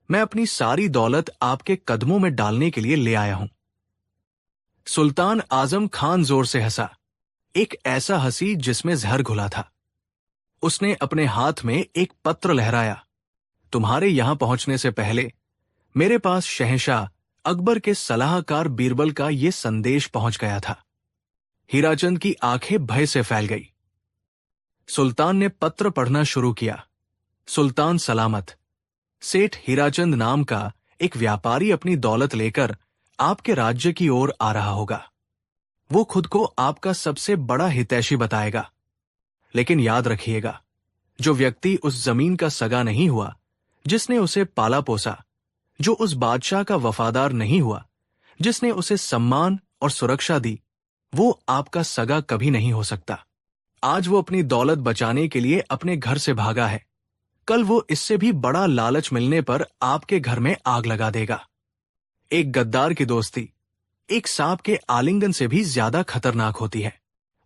मैं अपनी सारी दौलत आपके कदमों में डालने के लिए ले आया हूं। सुल्तान आजम खान जोर से हंसा, एक ऐसा हंसी जिसमें जहर घुला था। उसने अपने हाथ में एक पत्र लहराया। तुम्हारे यहां पहुंचने से पहले मेरे पास शहंशाह अकबर के सलाहकार बीरबल का यह संदेश पहुंच गया था। हीराचंद की आंखें भय से फैल गई। सुल्तान ने पत्र पढ़ना शुरू किया। सुल्तान सलामत, सेठ हीराचंद नाम का एक व्यापारी अपनी दौलत लेकर आपके राज्य की ओर आ रहा होगा। वो खुद को आपका सबसे बड़ा हितैषी बताएगा, लेकिन याद रखिएगा, जो व्यक्ति उस जमीन का सगा नहीं हुआ, जिसने उसे पाला पोसा, जो उस बादशाह का वफादार नहीं हुआ, जिसने उसे सम्मान और सुरक्षा दी, वो आपका सगा कभी नहीं हो सकता। आज वो अपनी दौलत बचाने के लिए अपने घर से भागा है, कल वो इससे भी बड़ा लालच मिलने पर आपके घर में आग लगा देगा। एक गद्दार की दोस्ती एक सांप के आलिंगन से भी ज्यादा खतरनाक होती है।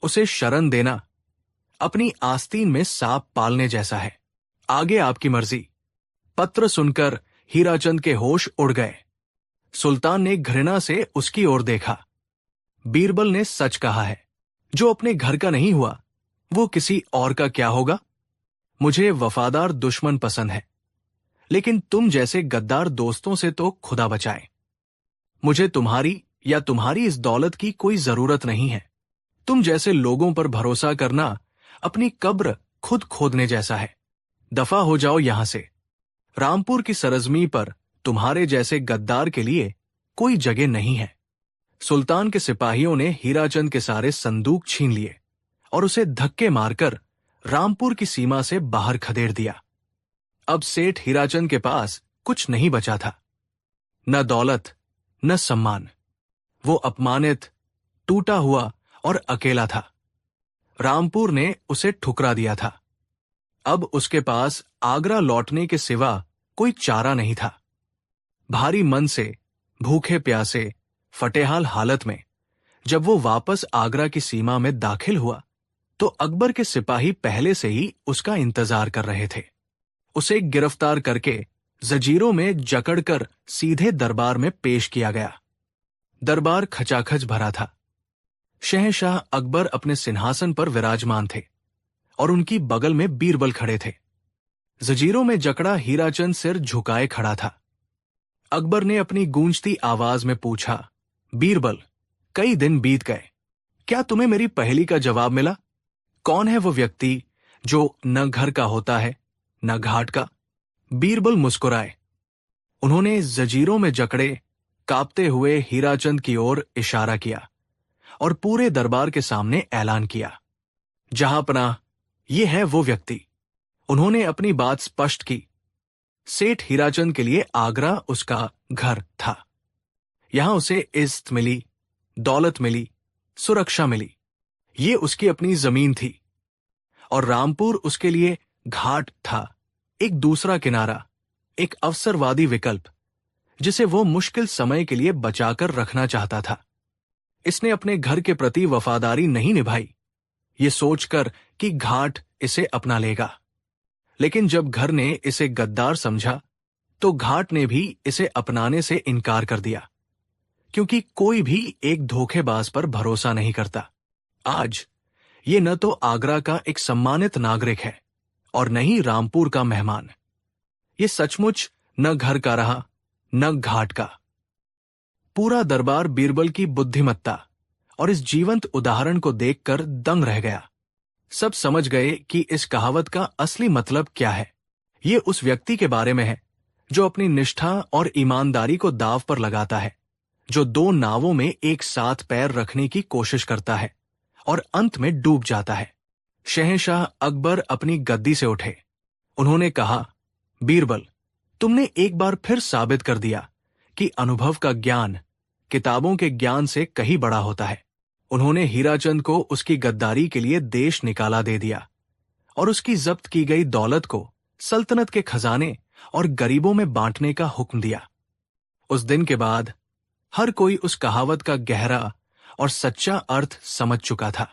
उसे शरण देना अपनी आस्तीन में सांप पालने जैसा है। आगे आपकी मर्जी। पत्र सुनकर हीराचंद के होश उड़ गए। सुल्तान ने घृणा से उसकी ओर देखा। बीरबल ने सच कहा है, जो अपने घर का नहीं हुआ, वो किसी और का क्या होगा। मुझे वफादार दुश्मन पसंद है, लेकिन तुम जैसे गद्दार दोस्तों से तो खुदा बचाए। मुझे तुम्हारी या तुम्हारी इस दौलत की कोई जरूरत नहीं है। तुम जैसे लोगों पर भरोसा करना अपनी कब्र खुद खोदने जैसा है। दफा हो जाओ यहां से। रामपुर की सरजमी पर तुम्हारे जैसे गद्दार के लिए कोई जगह नहीं है। सुल्तान के सिपाहियों ने हीराचंद के सारे संदूक छीन लिए और उसे धक्के मारकर रामपुर की सीमा से बाहर खदेड़ दिया। अब सेठ हीराचंद के पास कुछ नहीं बचा था, न दौलत न सम्मान। वो अपमानित, टूटा हुआ और अकेला था। रामपुर ने उसे ठुकरा दिया था। अब उसके पास आगरा लौटने के सिवा कोई चारा नहीं था। भारी मन से, भूखे प्यासे, फटेहाल हालत में जब वो वापस आगरा की सीमा में दाखिल हुआ, तो अकबर के सिपाही पहले से ही उसका इंतजार कर रहे थे। उसे गिरफ्तार करके जंजीरों में जकड़कर सीधे दरबार में पेश किया गया। दरबार खचाखच भरा था। शहंशाह अकबर अपने सिंहासन पर विराजमान थे और उनकी बगल में बीरबल खड़े थे। जंजीरों में जकड़ा हीराचंद सिर झुकाए खड़ा था। अकबर ने अपनी गूंजती आवाज में पूछा, बीरबल, कई दिन बीत गए, क्या तुम्हें मेरी पहेली का जवाब मिला? कौन है वो व्यक्ति जो न घर का होता है न घाट का? बीरबल मुस्कुराए। उन्होंने जंजीरों में जकड़े कांपते हुए हीराचंद की ओर इशारा किया और पूरे दरबार के सामने ऐलान किया, जहांपनाह, ये है वो व्यक्ति। उन्होंने अपनी बात स्पष्ट की। सेठ हीराचंद के लिए आगरा उसका घर था। यहां उसे इज्जत मिली, दौलत मिली, सुरक्षा मिली। ये उसकी अपनी जमीन थी और रामपुर उसके लिए घाट था, एक दूसरा किनारा, एक अवसरवादी विकल्प जिसे वो मुश्किल समय के लिए बचाकर रखना चाहता था। इसने अपने घर के प्रति वफादारी नहीं निभाई, ये सोचकर कि घाट इसे अपना लेगा। लेकिन जब घर ने इसे गद्दार समझा, तो घाट ने भी इसे अपनाने से इनकार कर दिया, क्योंकि कोई भी एक धोखेबाज पर भरोसा नहीं करता। आज ये न तो आगरा का एक सम्मानित नागरिक है और न ही रामपुर का मेहमान। ये सचमुच न घर का रहा, न घाट का। पूरा दरबार बीरबल की बुद्धिमत्ता और इस जीवंत उदाहरण को देखकर दंग रह गया। सब समझ गए कि इस कहावत का असली मतलब क्या है। ये उस व्यक्ति के बारे में है जो अपनी निष्ठा और ईमानदारी को दांव पर लगाता है, जो दो नावों में एक साथ पैर रखने की कोशिश करता है और अंत में डूब जाता है। शहंशाह अकबर अपनी गद्दी से उठे। उन्होंने कहा, बीरबल, तुमने एक बार फिर साबित कर दिया कि अनुभव का ज्ञान किताबों के ज्ञान से कहीं बड़ा होता है। उन्होंने हीराचंद को उसकी गद्दारी के लिए देश निकाला दे दिया और उसकी जब्त की गई दौलत को सल्तनत के खजाने और गरीबों में बांटने का हुक्म दिया। उस दिन के बाद हर कोई उस कहावत का गहरा और सच्चा अर्थ समझ चुका था।